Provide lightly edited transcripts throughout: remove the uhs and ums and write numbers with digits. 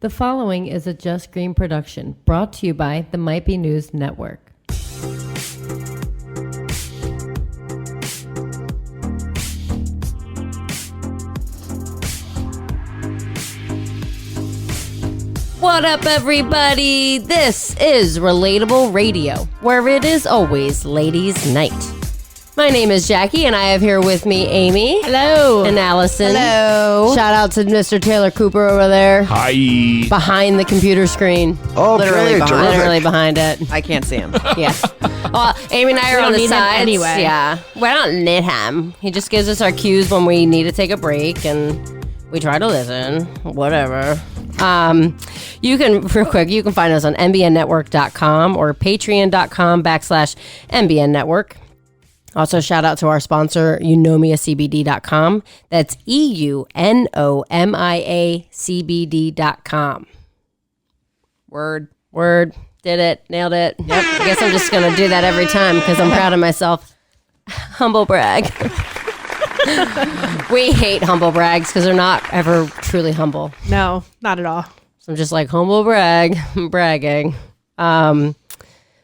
The following is a Just Green production brought to you by the Might Be News Network. What up, everybody? This is Relatable Radio, where it is always ladies' night. My name is Jackie, and I have here with me Amy. Hello. And Allison. Hello. Shout out to Mr. Taylor Cooper over there. Hi. Behind the computer screen. Okay, Literally behind it. I can't see him. Yeah. Well, Amy and I are on the sides. Anyway. Yeah. We don't need him. He just gives us our cues when we need to take a break, and we try to listen. Whatever. You can, real quick, you can find us on mbnnetwork.com or patreon.com/mbnnetwork. Also, shout out to our sponsor, eunomiacbd.com. That's eunomiacbd.com. Word. Did it. Nailed it. Yep. I guess I'm just going to do that every time because I'm proud of myself. Humble brag. We hate humble brags because they're not ever truly humble. No, not at all. So I'm just like, humble brag. I'm bragging.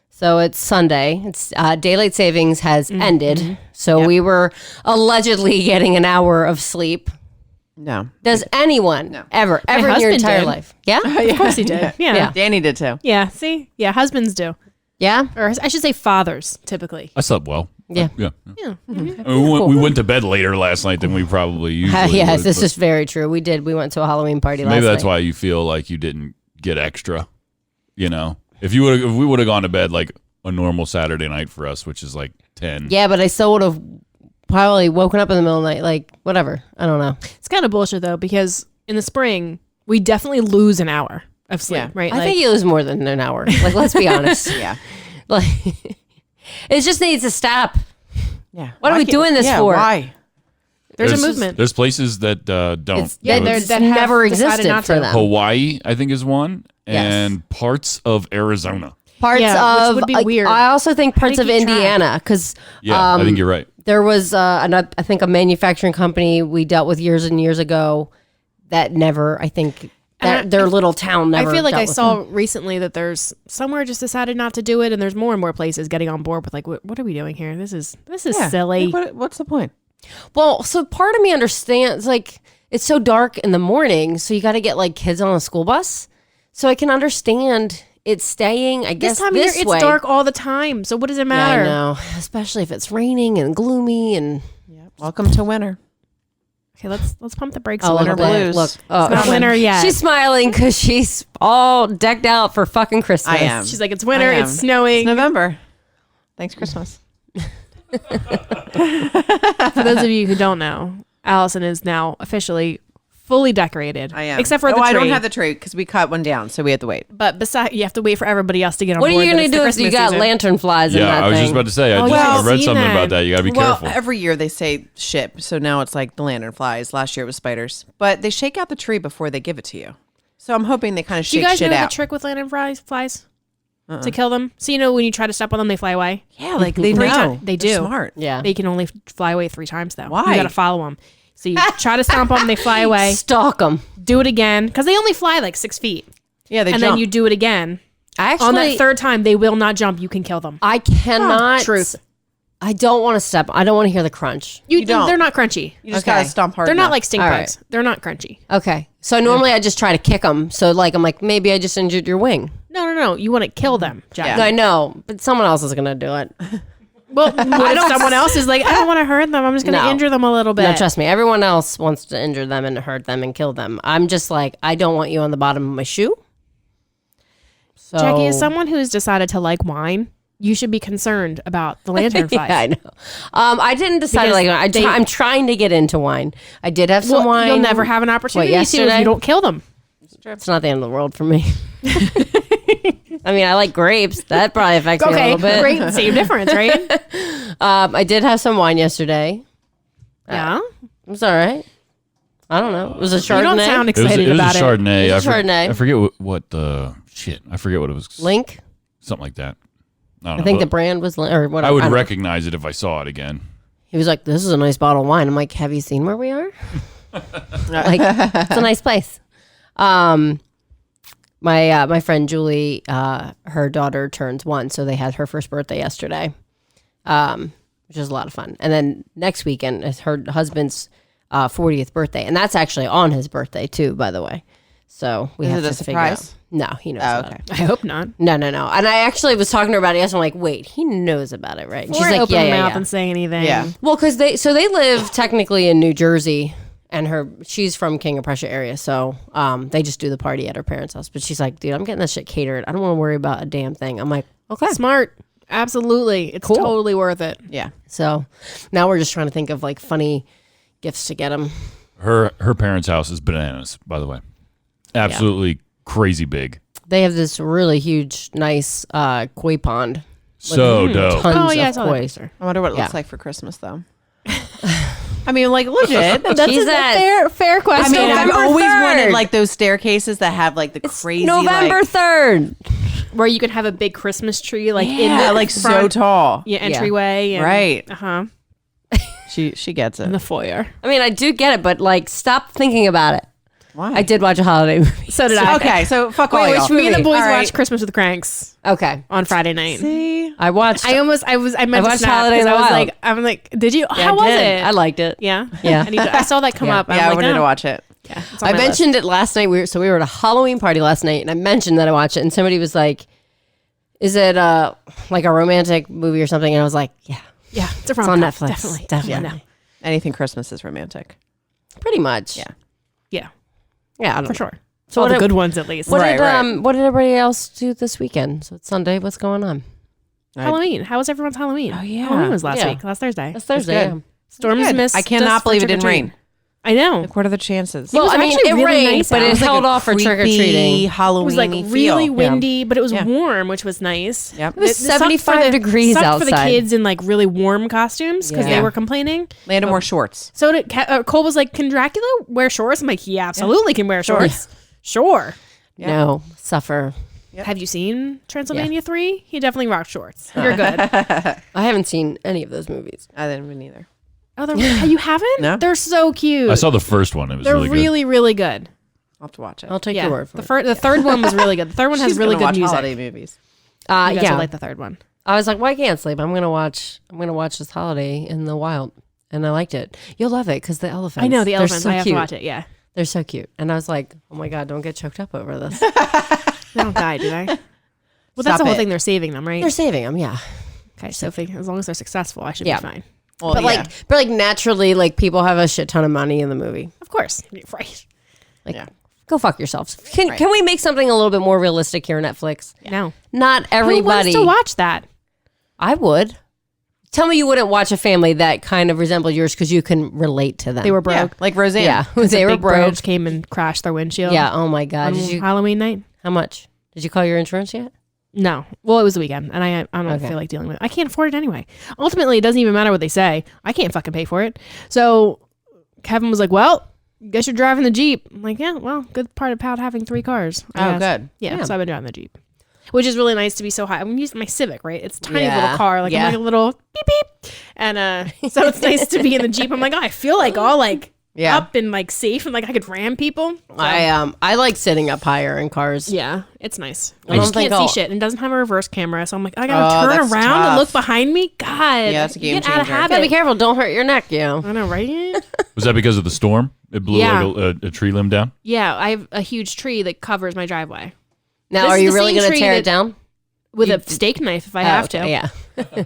So it's Sunday. It's daylight savings has ended. So we were allegedly getting an hour of sleep. No. Does anyone ever in your husband entire did. life? Yeah? Of course he did. Yeah. Danny did too. Yeah. See? Yeah. Husbands do. Yeah? Or I should say fathers, typically. I slept well. Yeah. Yeah. Yeah. I mean, we went to bed later last night than we probably usually Yes, would, this but is very true. We did. We went to a Halloween party last night. maybe that's why you feel like you didn't get extra, you know? If we would have gone to bed like a normal Saturday night for us, which is like 10. Yeah, but I still would have probably woken up in the middle of the night. Like, whatever. I don't know. It's kind of bullshit, though, because in the spring, we definitely lose an hour of sleep, Yeah. right? I think you lose more than an hour. Like, let's be honest. Yeah. Like, it just needs to stop. Yeah. What are we doing this for? Why? there's a movement. There's places that don't. Yeah, So there's that have never decided existed not for to. them. Hawaii, I think, is one, Yes. and parts of Arizona. Parts Yeah, of which would be like, weird. I also think parts do of you keep track? Indiana because Yeah, I think you're right. there was I think a manufacturing company we dealt with years and years ago that never their little town never. I feel like dealt I with saw them. recently that there's somewhere just decided not to do it, and there's more and more places getting on board with like, what are we doing here? This is Yeah. silly. Like, what's the point? Well, so part of me understands like it's so dark in the morning, so you got to get like kids on a school bus. So I can understand it staying. I guess This time of year, it's way. dark all the time. So what does it matter? Yeah, I know, especially if it's raining and gloomy and. Welcome to winter. Okay, let's pump the brakes. Oh, a look little at bit. that. blues. Look, It's not winter yet. She's smiling because she's all decked out for fucking Christmas. I am. She's like, it's winter, I am. it's snowing. It's November. Thanks, Christmas. For those of you who don't know, Allison is now officially fully decorated. I am. Except for the I tree. don't have the tree because we cut one down, so we had to wait. But besides, you have to wait for everybody else to get on What are board. you that going it's to the do if you Christmas got season. lantern flies in Yeah, that I was thing? just about to say. Oh, I yeah, read I've something seen about that. You got to be Well, careful. every year they say ship, so now it's like the lantern flies. Last year it was spiders, but they shake out the tree before they give it to you. So I'm hoping they kind of Do shake you guys shit know out. the trick with lantern flies? To kill them? So you know when you try to step on them, they fly away? Yeah, like they Three know. ti- they They're do. smart. Yeah. They can only fly away 3 times, though. Why? You got to follow them. So you try to stomp on them, they fly away. Stalk them. Do it again. Because they only fly like 6 feet. Yeah, they And jump. then you do it again. Actually, On that 3rd time, they will not jump. You can kill them. I cannot. Truth. I don't want to step. I don't want to hear the crunch. You don't. They're not crunchy. You just Okay. gotta stomp hard. They're not enough. like stink All bugs. They're not crunchy. Okay. So normally I just try to kick them. So like I'm like maybe I just injured your wing. No. You want to kill them, Jack. Yeah. I know, but someone else is gonna do it. Well, what if someone else is like, I don't want to hurt them. I'm just going to No. injure them a little bit. No, trust me. Everyone else wants to injure them and hurt them and kill them. I'm just like I don't want you on the bottom of my shoe. So Jackie, as someone who has decided to like wine, you should be concerned about the lantern flies. Yeah, I know. I didn't decide Because like I'm trying to get into wine. I did have some Well, wine. you'll never have an opportunity to if yesterday? you don't kill them. It's not the end of the world for me. I mean, I like grapes. That probably affects me a Okay, little bit. great. Same difference, right? I did have some wine yesterday. Yeah. It was all right. I don't know. It was a Chardonnay. You don't sound It was excited a about it. Chardonnay. It was a Chardonnay. I forget what the shit. I forget what it was. Link. Something like that. I don't I know. think the brand was or whatever. I would don't know. recognize it if I saw it again. He was like, "This is a nice bottle of wine." I'm like, "Have you seen where we are? Like, it's a nice place." My friend Julie, her daughter turns 1, so they had her first birthday yesterday, which is a lot of fun. And then next weekend is her husband's 40th birthday, and that's actually on his birthday too, by the way. So we have it to a figure out. surprise? No, he knows about it. I hope not. No. And I actually was talking to her about it yesterday. I'm like, wait, he knows about it, right? And She's like, open her mouth and say anything. Yeah. Well, because they live technically in New Jersey, and she's from King of Prussia area, so they just do the party at her parents' house. But she's like, dude, I'm getting this shit catered. I don't want to worry about a damn thing. I'm like, okay, Smart. Absolutely. It's Cool. totally worth it. Yeah. So now we're just trying to think of like funny gifts to get him. Her parents' house is bananas, by the way. Absolutely crazy big. They have this really huge, nice koi pond. So dope. Tons I of saw that koi. picture. I wonder what it Yeah. looks like for Christmas, though. I mean, like, legit. That's a fair I question. mean, I've November always 3rd. wanted, like, those staircases that have, like, the crazy, November like, 3rd. Where you can have a big Christmas tree like in yeah, the like, so front, tall. entryway. And, Right. Uh-huh. She gets In it. the foyer. I mean, I do get it, but like, stop thinking about it. Why? I did watch a holiday movie. So did I. Okay, so fuck all Wait, y'all. which Me and the boys All right. watched Christmas with the Cranks Okay, on Friday night. See? I watched. I meant I to watched snap Holiday in because the I was Wild. like, I'm like, did you? Yeah, How was did. it? I liked it. Yeah. Yeah. I saw that come Yeah. up. Yeah, I'm I like, wanted oh. to watch it. Yeah, it's on I my list. mentioned it last night. We were at a Halloween party last night, and I mentioned that I watched it, and somebody was like, "Is it like a romantic movie or something?" And I was like, "Yeah, Yeah, it's it's on rom-com, Netflix, Definitely. definitely, Yeah, Anything Christmas is romantic. pretty much." Yeah. yeah, yeah, I don't for know. sure. So All what the did- good ones at least. What Right, did what did everybody else do this weekend? So it's Sunday. What's going on? Halloween. How was everyone's Halloween? Oh, yeah. Halloween was last Yeah. week. Last Thursday. It's Thursday. good. Yeah. Storms Good. missed. I cannot us for believe it didn't trick-or-treating. rain. I know. Like, what are the chances? Well, was I mean, actually it really rained, nice but out. it It was like held off for trick or treating. Halloween. It was like really windy, but it was Yeah. warm, which was nice. Yep. It was sucked for 75 degrees sucked for the outside. kids in like really warm costumes because Yeah. they were complaining. Landon wore shorts. So did Cole was like, "Can Dracula wear shorts?" I'm like, "He absolutely can wear shorts." Sure. Yeah. No, suffer. Have you seen Transylvania 3? He definitely rocked shorts. You're good. I haven't seen any of those movies. I didn't even either. Oh, you haven't? No. They're so cute. I saw the first one. It was They're really, really, really good. I'll have to watch it. I'll take Yeah. your word for The third one was really good. The third one has She's really gonna good watch music. holiday movies. it. You guys Yeah, would like the third one. I was like, well, I can't sleep. I'm gonna watch this holiday in the wild, and I liked it. You'll love it because the elephants. I know the they're elephants. So I have cute. to watch it. Yeah. They're so cute, and I was like, oh my god, don't get choked up over this. They don't die, do they? Well, that's Stop the whole it. thing. They're saving them, right? They're saving them, yeah. Okay, so as long as they're successful, I should Yeah. be fine. Well, But yeah. like naturally, like people have a shit ton of money in the movie. Of course. Right. Like, Yeah. go fuck yourselves. Can Right. can we make something a little bit more realistic here, Netflix? No. Not everybody. Who wants to watch that? I would. Tell me you wouldn't watch a family that kind of resembled yours because you can relate to them. They were Yeah, broke. like Roseanne. yeah, they were Big broke. bros came and crashed their windshield. Yeah. Oh my god. On Did you? Halloween night? How much? Did you call your insurance yet? No. Well, it was the weekend, and I don't Okay. feel like dealing with it. I can't afford it anyway. Ultimately, it doesn't even matter what they say. I can't fucking pay for it. So Kevin was like, well, guess you're driving the Jeep. I'm like, yeah, well, good part about having 3 cars. I Oh, guess. good. Yeah, Yeah. so I've been driving the Jeep. Which is really nice to be so high. I'm using my Civic, right? It's a tiny Yeah. little car. Like, Yeah. I'm like a little beep beep. And so it's nice to be in the Jeep. I'm like, oh, I feel like all like Yeah. up and like safe and like I could ram people. So, I like sitting up higher in cars. yeah, it's nice. I I just don't think can't I'll- see shit and it doesn't have a reverse camera. So I'm like, I Oh, gotta turn that's around and look tough. behind me. God. Yeah, that's a game get out of changer. Gotta be habit. careful. Don't hurt your neck, yo. I know, right? Was that because of the storm? It blew Yeah. like a tree limb down? Yeah, I have a huge tree that covers my driveway. Now, This are is you the really same gonna tree tear that- it down? With a steak knife if I have to. Yeah.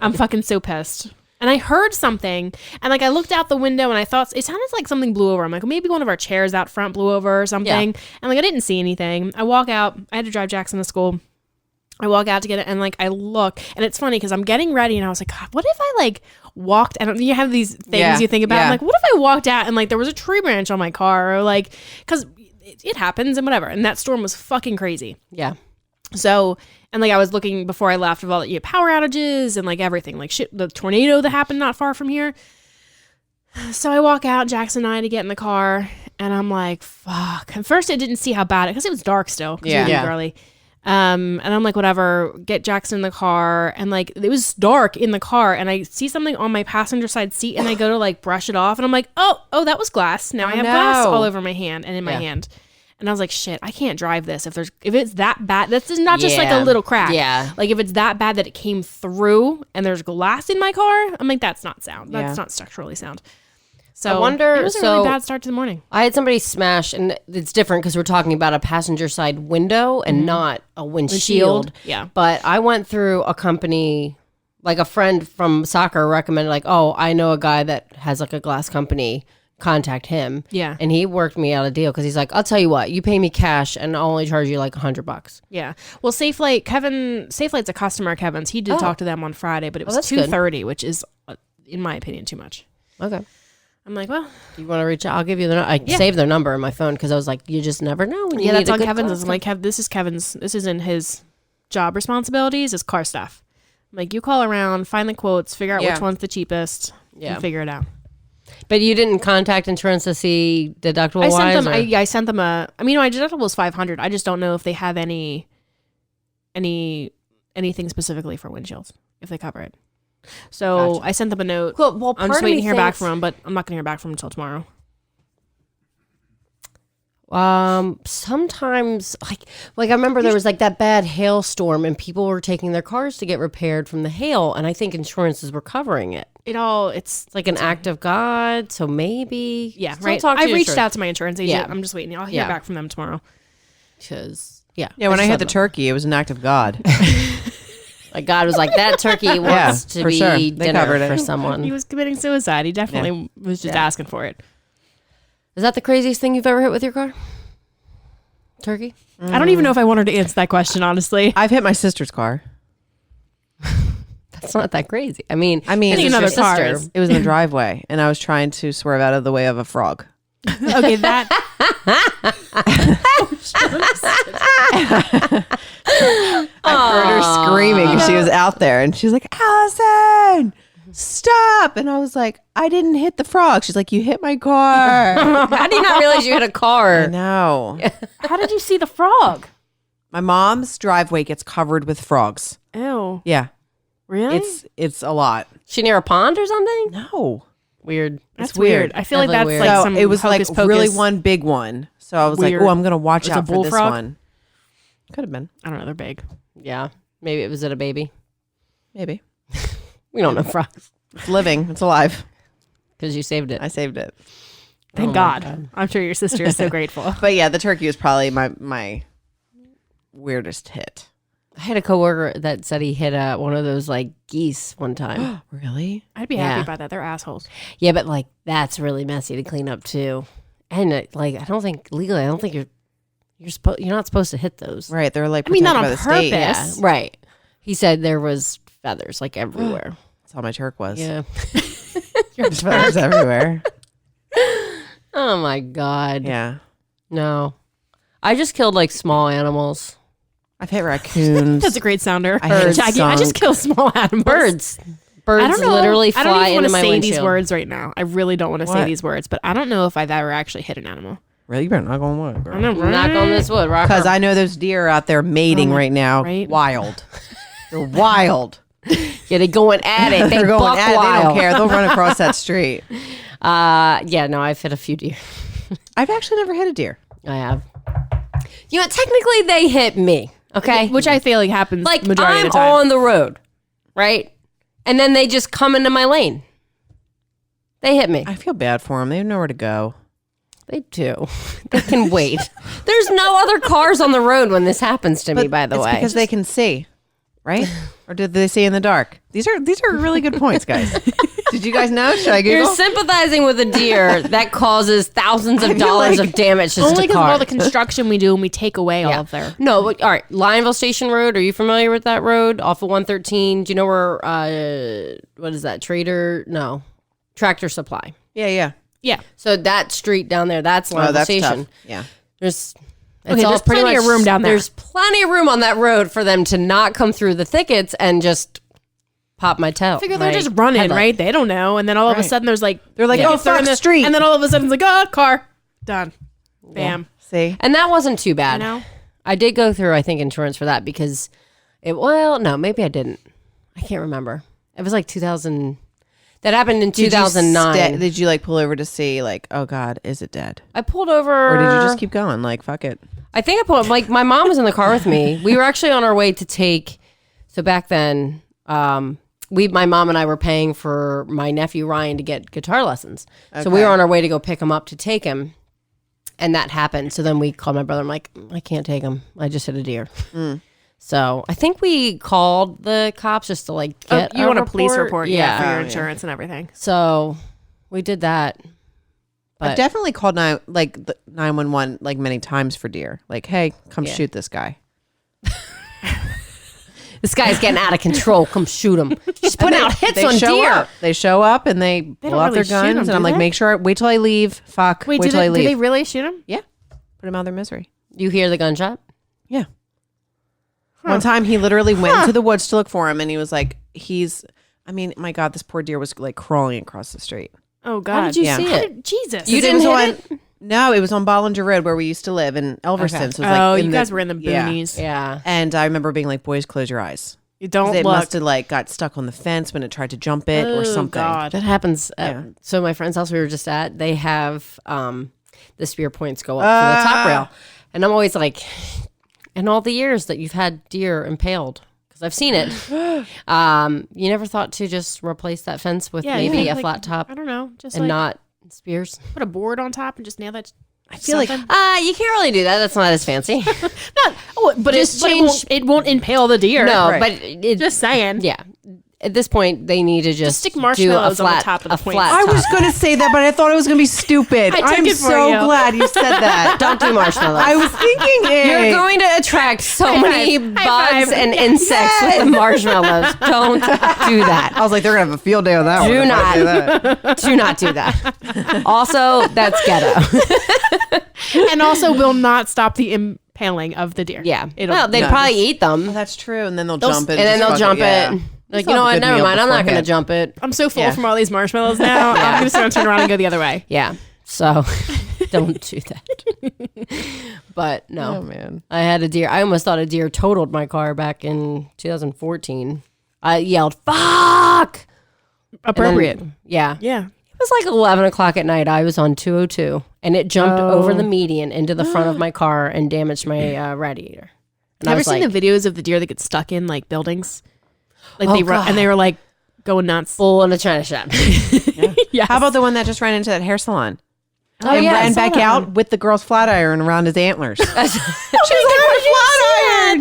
I'm fucking so pissed. And I heard something, and like I looked out the window, and I thought it sounded like something blew over. I'm like, maybe one of our chairs out front blew over or something. And like I didn't see anything. I walk out. I had to drive Jackson to school. I walk out to get it, and like I look, and it's funny because I'm getting ready, and I was like, God, what if I like walked? I don't. You have these things Yeah, you think about. yeah. I'm like, what if I walked out and like there was a tree branch on my car, or like because it happens and whatever. And that storm was fucking crazy. Yeah. So, and like I was looking before I left of all the power outages and like everything, like shit, the tornado that happened not far from here. So I walk out, Jackson and I, to get in the car, and I'm like, fuck. At first I didn't see how bad it, because it was dark still. 'Cause Yeah. it was Yeah. early. And I'm like, whatever, get Jackson in the car. And like, it was dark in the car, and I see something on my passenger side seat, and I go to like brush it off, and I'm like, oh, that was glass. Now I have glass no. all over my hand and in my Yeah. hand. And I was like, shit, I can't drive this if it's that bad. This is not just like a little crack. Yeah. Like if it's that bad that it came through and there's glass in my car, I'm like, that's not sound. That's not structurally sound. So I wonder. It was a really bad start to the morning. I had somebody smash, and it's different because we're talking about a passenger side window and not a windshield. Yeah. But I went through a company, like a friend from soccer recommended, like, oh, I know a guy that has like a glass company. Contact him. Yeah. And he worked me out a deal because he's like, I'll tell you what, you pay me cash and I'll only charge you like $100. Yeah. Well, Safelight's a customer of Kevin's. He did talk to them on Friday, but it was $230, which is, in my opinion, too much. Okay. I'm like, well, Do you want to reach out? I'll give you the. I saved their number in my phone because I was like, you just never know. When you that's need a on good Kevin's. glass I'm like, this is Kevin's. This isn't his job responsibilities. It's car stuff. I'm like, you call around, find the quotes, figure out which one's the cheapest, and figure it out. But you didn't contact insurance to see deductible I wise? sent them. I sent them a. I mean, my deductible was $500. I just don't know if they have anything specifically for windshields if they cover it. So I sent them a note. Cool. Well, I'm just waiting to hear back from them, but I'm not going to hear back from them until tomorrow. Sometimes like I remember there was like that bad hailstorm and people were taking their cars to get repaired from the hail, and I think insurances were covering it. It's like an act of God, so maybe right. Talk to I your reached insurance. out to my insurance agent. Yeah. I'm just waiting. I'll hear back from them tomorrow. Because when I had the turkey, it was an act of God. like God was like, that turkey wants to be They dinner covered it. for someone. He was committing suicide. He definitely was just asking for it. Is that the craziest thing you've ever hit with your car? Turkey? I don't even know if I wanted to answer that question, honestly. I've hit my sister's car. That's not that crazy. I mean, Hitting it's another your car sister. is- It was in the driveway, and I was trying to swerve out of the way of a frog. Okay, that. I heard her screaming because she was out there, and she was like, "Allison, stop!" And I was like, "I didn't hit the frog." She's like, "You hit my car." How do you not realize you hit a I car? know. How did you see the frog? My mom's driveway gets covered with frogs. Ew. Yeah, Really? it's a lot. She near a pond or something? No, Weird. That's it's weird. I feel like that's Definitely like weird. so some it was like hocus pocus. really one big one. So I was Weird. like, "Oh, I'm gonna watch It's a out for this bullfrog? one." Could have been, I don't know. They're big. Yeah. Maybe it was a baby. maybe. We don't know frogs It's living. It's alive. because you saved it. I saved it. Thank my God. I'm sure your sister is so grateful. But yeah, the turkey was probably my weirdest hit. I had a coworker that said he hit one of those like geese one time. Really? I'd be happy Yeah. about that. They're assholes. Yeah, but like that's really messy to clean up too. And I don't think legally, I don't think you're not supposed to hit those. Right. They're like, I mean, not protected on by the state. purpose. Yeah, right. He said there was feathers like everywhere. That's how my turk was. Yeah. There's feathers everywhere. Oh my God. Yeah. No. I just killed like small animals. I've hit raccoons. That's a great sounder. I heard Jackie, I just skunk. kill small animals. Birds. I Birds don't know. literally I don't fly even want into to my say windshield. these words right now. I really don't want to say What? these words, but I don't know if I've ever actually hit an animal. Really? You better knock on wood, I girl. know. Knock on this wood, rock. Because I know those deer out there mating right now. right. Wild. They're wild. Yeah, they going at it. They They're going buck at it. They wild. don't care. They'll run across that street. Yeah, no, I've hit a few deer. I've actually never hit a deer. I have. You know, technically they hit me. Okay, Which I feel like happens like majority I'm of the time. on the road, right? And then they just come into my lane. They hit me. I feel bad for them. They have nowhere to go. They do. They can wait. There's no other cars on the road when this happens to me. By the it's way, because they can see, right? Or did they see in the dark? These are really good points, guys. Did you guys know? Should I Google? you're sympathizing with a deer that causes thousands of feel dollars like- of damage just Only to because of all cars. the construction we do and we take away all of their. No, but, all right. Lionville Station Road. Are you familiar with that road off of 113? Do you know where? What is that? Tractor Supply. Yeah. Yeah. So that street down there, that's Lionville Oh, that's Station. tough. Yeah. There's Okay, there's plenty of room down there. There's plenty of room on that road for them to not come through the thickets and just pop my tail. Figure they're my just running, headlight. right? They don't know. And then all of a Right. sudden there's like. They're like, yeah, oh, if they're in fuck, the street. And then all of a sudden it's like, oh, car. Done. Bam. See? And that wasn't too bad. You know? I did go through, I think, insurance for that because no, maybe I didn't. I can't remember. It was like 2000. That happened in 2009. Did you like pull over to see like, oh God, is it dead? I pulled over. Or did you just keep going? Like, fuck it. I think I pulled, like, my mom was in the car with me. We were actually on our way to take, so back then, my mom and I were paying for my nephew Ryan to get guitar lessons. So we were on our way to go pick him up to take him. And that happened. So then we called my brother. I'm like, I can't take him. I just hit a deer. So I think we called the cops just to like get you a want a report. police report, for Yeah. your insurance and everything. So we did that. I've But definitely called 911 like many times for deer. Like, hey, come Yeah. shoot this guy. this guy's getting out of control. Come shoot him. Just putting out hits They on show deer. up. They show up and they pull don't out their really shoot guns, 'em, and do I'm like, they? wait till I leave. Fuck. Wait, Wait till I do leave. they really shoot him? Yeah. Put him out of their misery. You hear the gunshot? Yeah. One time he literally went to the woods to look for him, and he was like, my God, this poor deer was like crawling across the street. Oh God! How did you Yeah. see How it? did- Jesus! You It didn't was hit on, No, it was on Bollinger Road where we used to live in Elverston. Okay. So it was like Oh, in you guys were in the yeah. boonies. Yeah. And I remember being like, boys, close your eyes. You don't It look. must have like got stuck on the fence when it tried to jump it or Oh, something. God. That happens. Yeah. So my friend's house we were just at, they have the spear points go up to the top rail. And I'm always like, in all the years that you've had deer impaled, because I've seen it, you never thought to just replace that fence with maybe a like, flat top I don't know. Just and like not spears? put a board on top and just nail that. I feel like You can't really do that. That's not as fancy. But Just but change- it won't impale the deer. No, Right. but it, Just saying. yeah. At this point, they need to just stick do a marshmallows on the flat, top of the a point. flat I top. was going to say that, but I thought it was going to be stupid. I took I'm it for so you. glad you said that. Don't do marshmallows. I was thinking it. You're going to attract so many five. High bugs five. and insects with the marshmallows. Don't do that. I was like, they're going to have a field day on that Do one. if I do not. that. Do not do that. Also, that's ghetto. And also will not stop the impaling of the deer. Yeah. It'll, Well, they'd no. probably eat them. Oh, that's true. And then they'll jump it. And then just they'll fuck jump yeah. it. Like, Still you know have a what? good Never meal mind. I'm not going to beforehand. jump it. I'm so full Yeah. from all these marshmallows now. I'm just going to turn around and go the other way. Yeah. So don't do that. But no. Oh, man. I had a deer. I almost thought a deer totaled my car back in 2014. I yelled, fuck! And then- Appropriate. yeah. Yeah. It was like 11 o'clock at night. I was on 202 and it jumped over the median into the front of my car and damaged my radiator. And I Have you was seen like, the videos of the deer that get stuck in like buildings? Like Oh, they run God. and they were like going nuts. bull in a china shop. Yes. How about the one that just ran into that hair salon? Oh, and yeah, I ran saw back that out one. with the girl's flat iron around his antlers.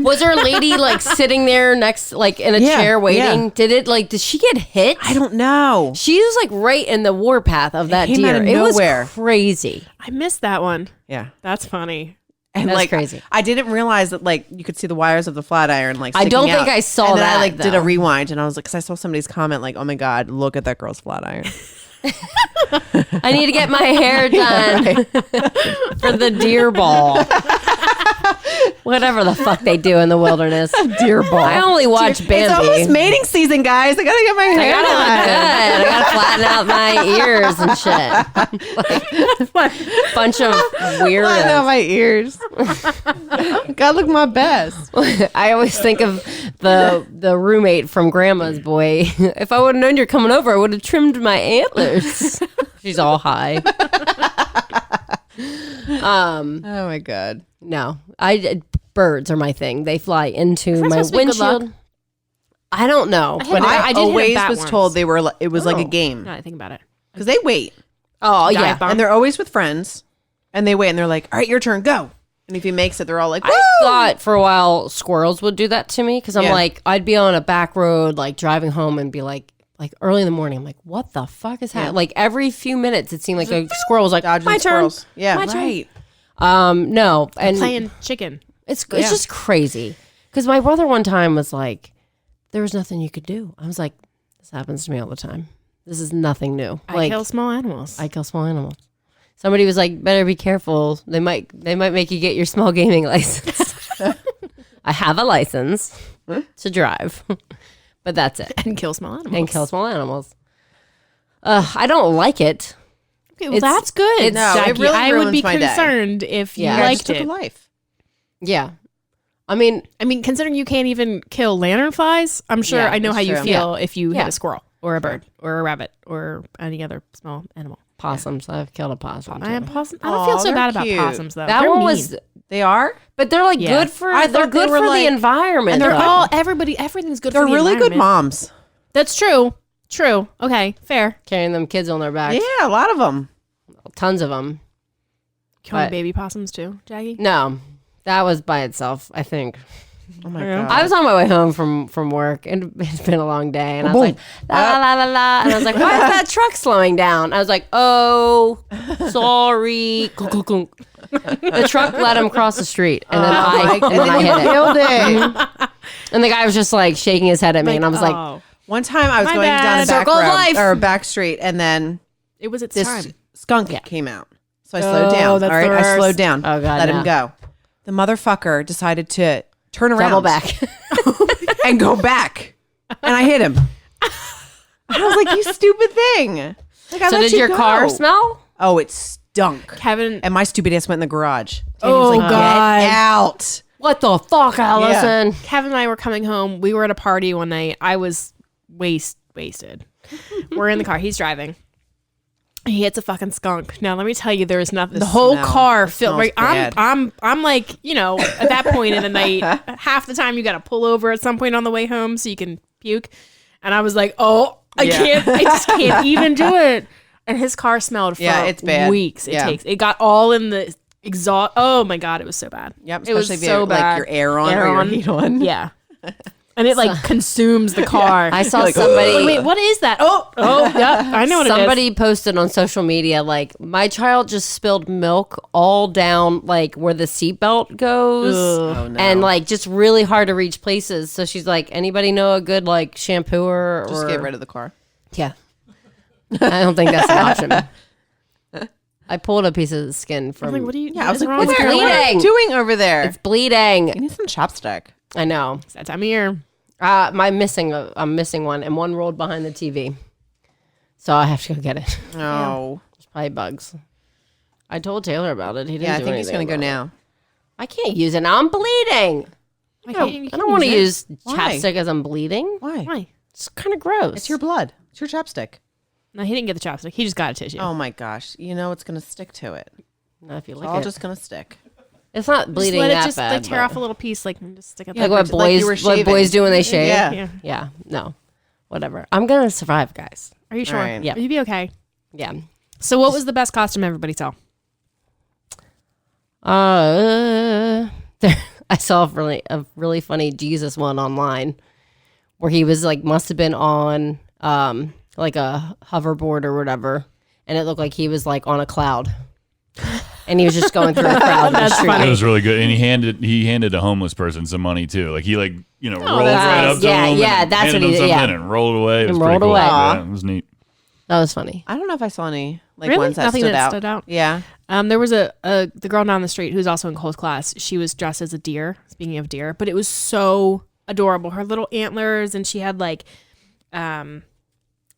Was there a lady like sitting there next, like in a Yeah, chair waiting? yeah. Did she get hit? I don't know. She was like right in the warpath of that came deer. out of It nowhere. was crazy. I missed that one. Yeah. That's funny. And That's like crazy. I didn't realize that like you could see the wires of the flat iron like I don't sticking think out. I saw and then that, I like did though. a rewind and I was like, because I saw somebody's comment like, oh my God, look at that girl's flat iron. I need to get my hair done for the deer ball. Whatever the fuck they do in the wilderness. Deer ball. I only watch Bambi. It's almost mating season, guys. I gotta get my I hair gotta look done. good. I gotta flatten out my ears and shit. Like, bunch of Flatten out weirdos. my ears. Gotta look my best. I always think of the roommate from Grandma's Boy. If I would have known you're coming over, I would have trimmed my antlers. She's all high. Oh my God. No, birds are my thing. They fly into that my supposed to be good luck? windshield. I don't know, But but I did hit a always bat was once. told they were. It was like a Oh. game Now that I think about it. because they wait oh yeah, Dive bomb. and they're always with friends, and they wait and they're like, "All right, your turn, go." And if he makes it, they're all like, "Woo!" I thought for a while squirrels would do that to me because I'm Yeah. like, I'd be on a back road, like driving home and be like early in the morning, I'm like, what the fuck is happening? Like every few minutes, it seemed like a squirrel was like, Dodging my turn. squirrels. Yeah, My turn. right. No, and Playing chicken. it's Yeah. just crazy because my brother one time was like, there was nothing you could do. I was like, this happens to me all the time. This is nothing new. I Like kill small animals. I kill small animals. Somebody was like, better be careful. They might make you get your small gaming license. I have a license to drive, but that's it. and kill small animals. And kill small animals. I don't like it. Okay, well, It's- that's good. it's- No, it Jackie. really I would be ruins my day. concerned if you Yeah. I liked just took a it. life. Yeah. I mean, I mean, considering you can't even kill lanternflies, I'm sure Yeah, I know that's how you true. feel if you Yeah. hit a squirrel. or a bird or a rabbit or any other small animal. Possums. I've killed a possum. I too. am possum. I don't feel so they're bad about cute. possums though. That They're one mean. was, They are. but they're like Yeah. good for. I They're thought they good were for like- the environment. And they're though. all everything's good. They're for the really good environment. moms. That's true. True. Okay. Fair. carrying them kids on their backs. Yeah, a lot of them. Tons of them. Killing But- baby possums too, Jackie. No, that was by itself. I think. Oh my Yeah. god. I was on my way home from work, and it's been a long day, and I was Boom. like, la la la la, and I was like, why is that truck slowing down? I was like, oh, sorry. The truck let him cross the street, and then I hit it. killed it. And the guy was just like shaking his head at me, and I was like, oh, One time I was My going bad. down a back Circle of road life. or a back street, and then it was its this time. skunk came out. So I slowed Oh, down. that's All right, the I worst. slowed down. Oh, God, let no. him go. The motherfucker decided to turn around, double back. and go back, and I hit him. I was like, "You stupid thing!" Like, I So let did you your go. car smell? Oh, it stunk. Kevin. And my stupid ass went in the garage. Oh, was like, God. Get out! What the fuck, Allison? Kevin and I were coming home. We were at a party one night. I was wasted. We're in the car. He's driving. He hits a fucking skunk. Now let me tell you, there is nothing. The whole smell. car It filled. smells Right, bad. I'm like, at that point in the night, half the time you got to pull over at some point on the way home so you can puke. And I was like, oh, I just can't even do it. And his car smelled for it's bad. weeks. Yeah. It got all in the exhaust. Oh my god, it was so bad. Yep, it was especially if so you have, bad. like your air on or your heat on. Yeah. And it like consumes the car. I saw like, somebody. Wait, what is that? Oh, yep. I know what Somebody posted on social media like, my child just spilled milk all down like where the seatbelt goes, Oh, no. and like just really hard to reach places. So she's like, anybody know a good like shampooer? Just or get rid of the car. Yeah, I don't think that's an option. I pulled a piece of the skin from. I was like, what do you? Yeah, I was is like, wrong what with It's your are leg? you bleeding. doing over there? It's bleeding. You need some chopstick. I know. It's that time of year. I'm missing one, and one rolled behind the TV, so I have to go get it. No. It's probably bugs. I told Taylor about it. He didn't. Yeah, I do think he's anything going to go about it. now. I can't use it now. I'm bleeding. Why I can't you don't want to it? use Why? chapstick as I'm bleeding. Why? Why? It's kind of gross. It's your blood. It's your chopstick. No, he didn't get the chopstick. He just got a tissue. Oh my gosh. You know it's going to stick to it. No, if you It's lick all it. just going to stick. It's not just bleeding let it that just bad. like tear but- off a little piece, like and just stick it. Yeah, Like there. what like you were boys, what shaving. boys do when they shave. Yeah. Yeah. Yeah. No. Whatever. I'm gonna survive, guys. Are you sure? All right. Yeah. You'd be okay. Yeah. So, what was the best costume everybody saw? I saw a really funny Jesus one online, where he was like must have been on like a hoverboard or whatever, and it looked like he was like on a cloud, and he was just going through a crowd. in the That's street. funny. It was really good, and he handed a homeless person some money too. Like he rolled that's right nice. up to Yeah, him, yeah, and that's handed what he him did, something yeah. and rolled away. It was And pretty rolled cool. away. Yeah, it was neat. That was funny. I don't know if I saw any like Really? ones that Nothing stood that out. stood out? Yeah. There was the girl down the street who's also in Cole's class. She was dressed as a deer. Speaking of deer, but it was so adorable. Her little antlers, and she had like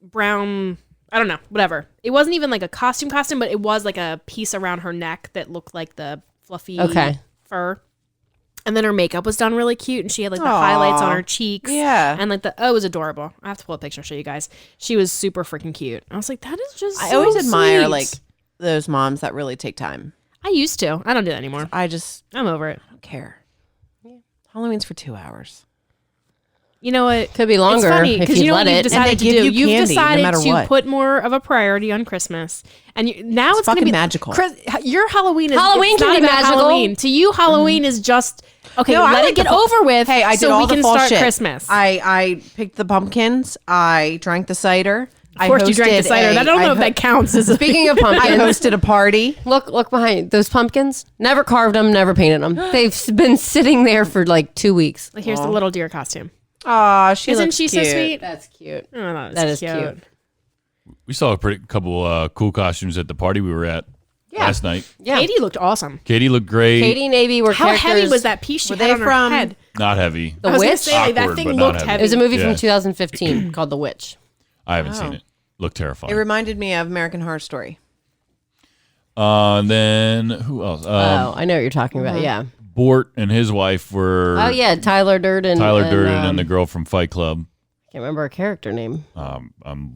brown. I don't know, whatever. It wasn't even like a costume, but it was like a piece around her neck that looked like the fluffy fur. And then her makeup was done really cute, and she had like the highlights on her cheeks. Yeah. And like it was adorable. I have to pull a picture and show you guys. She was super freaking cute. I was like, that is just I so always admire sweet. like those moms that really take time. I used to. I don't do that anymore. I just I'm over it. don't care. Halloween's for 2 hours. You know what? Could be longer It's funny if because you you know let what you've it. decided to give do. you You've candy, no decided matter to what. put more of a priority on Christmas, and now it's going to fucking be magical. Your Halloween is Halloween it's can not be about magical. Halloween. To you, Halloween is just okay. No, I let like it get the fall- over with. Hey, I did so all we the can fall start shit. Christmas. I picked the pumpkins. I drank the cider. of course, you drank the cider. I don't know if that counts. As Speaking of I pumpkins, hosted a party. look behind those pumpkins. Never carved them, never painted them. They've been sitting there for like 2 weeks. Here's the little deer costume. Aw, she Isn't looks she so cute. sweet? That's cute. Oh, That is cute. We saw a couple cool costumes at the party we were at last night. Yeah. Katie looked awesome. Katie looked great. Katie and Navy were How characters. heavy was that piece she Were had they on her from- head? Not heavy. The I was gonna Witch? say like, that Awkward, thing but not looked heavy. heavy. It was a movie Yeah. from 2015 called The Witch. I haven't seen it. Looked terrifying. It reminded me of American Horror Story. And then who else? Oh, I know what you're talking about. Yeah. Bort and his wife were Oh yeah, Tyler Durden. Tyler and, Durden and the girl from Fight Club. Can't remember her character name. I'm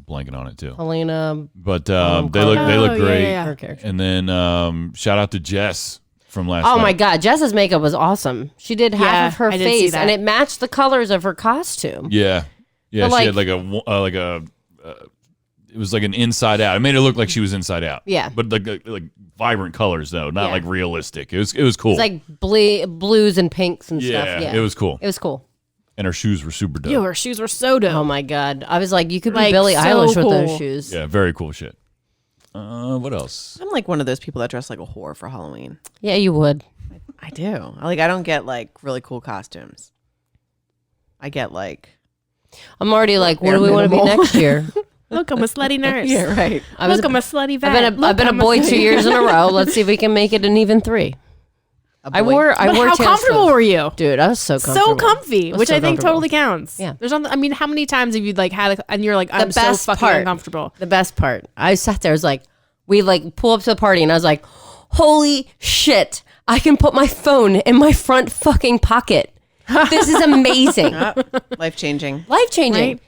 blanking on it too. Helena. But they look great. yeah. Her character. And then shout out to Jess from last Oh night. my God, Jess's makeup was awesome. She did half of her I did see face, that. and it matched the colors of her costume. Yeah. But, She had it was like an inside out. It made it look like she was inside out. Yeah. But like vibrant colors though, not Yeah. like realistic. It was cool. It's like blues and pinks and stuff. Yeah, it was cool. It was cool. And her shoes were super dope. Yo, her shoes were so dope. Oh my God, I was like, you could be Like, Billie so Eilish with cool. those shoes. Yeah, very cool shit. What else? I'm like one of those people that dress like a whore for Halloween. Yeah, you would. I do. I don't get like really cool costumes. I get like. I'm already like, what Bare do we want to be minimal. next year? Look, I'm a slutty nurse. Yeah, right. Look, I'm a slutty vet. I've been a boy 2 years in a row. Let's see if we can make it an even 3. I wore But how tennis comfortable clothes. were you? Dude, I was so comfortable. So comfy, was which so I think comfortable. totally counts. Yeah. There's I mean, how many times have you like had and you're like, I'm so best fucking part. uncomfortable. The best part, I sat there, I was like, we like pull up to the party, and I was like, holy shit, I can put my phone in my front fucking pocket. This is amazing. Life changing. Life changing. Right?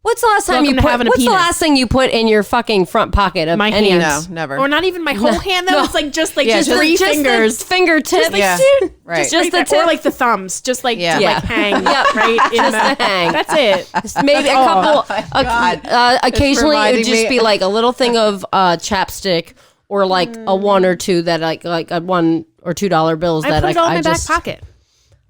What's the last time Welcome to having a what's the penis. last thing you put in your fucking front pocket of My any hands. No, never. Or not even my whole hand though. No. It's like just Yeah, just three just fingers. the fingertip. Yeah. Dude, Right. Just Right the there. tip. Or like the thumbs, just like Yeah. to Yeah. like hang Yep. right in Just the to hang. That's it. Maybe a couple. God. Occasionally, it would reminding just me- be like a little thing of chapstick, or like a one or two that like a $1 or $2 bills I that put it all in my just back pocket.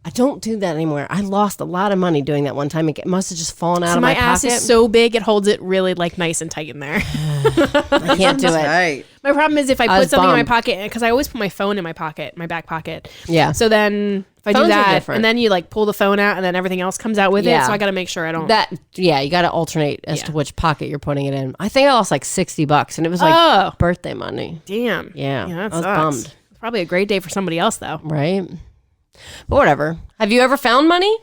I don't do that anymore. I lost a lot of money doing that one time. It must have just fallen out So of my my ass pocket. is so big it holds it really like nice and tight in there. I can't do it. Right. My problem is if I was put something in my bummed. pocket, because I always put my phone in my pocket, my back pocket. Yeah. So then if I Phones do are that, different. and then you like pull the phone out, and then everything else comes out with it. Yeah. So I got to make sure I don't. You got to alternate as to Yeah. which pocket you're putting it in. I think I lost like $60, and it was like Oh. birthday money, Damn. Yeah, that I was sucks. bummed. It's probably a great day for somebody else though. right? But whatever. Have you ever found money?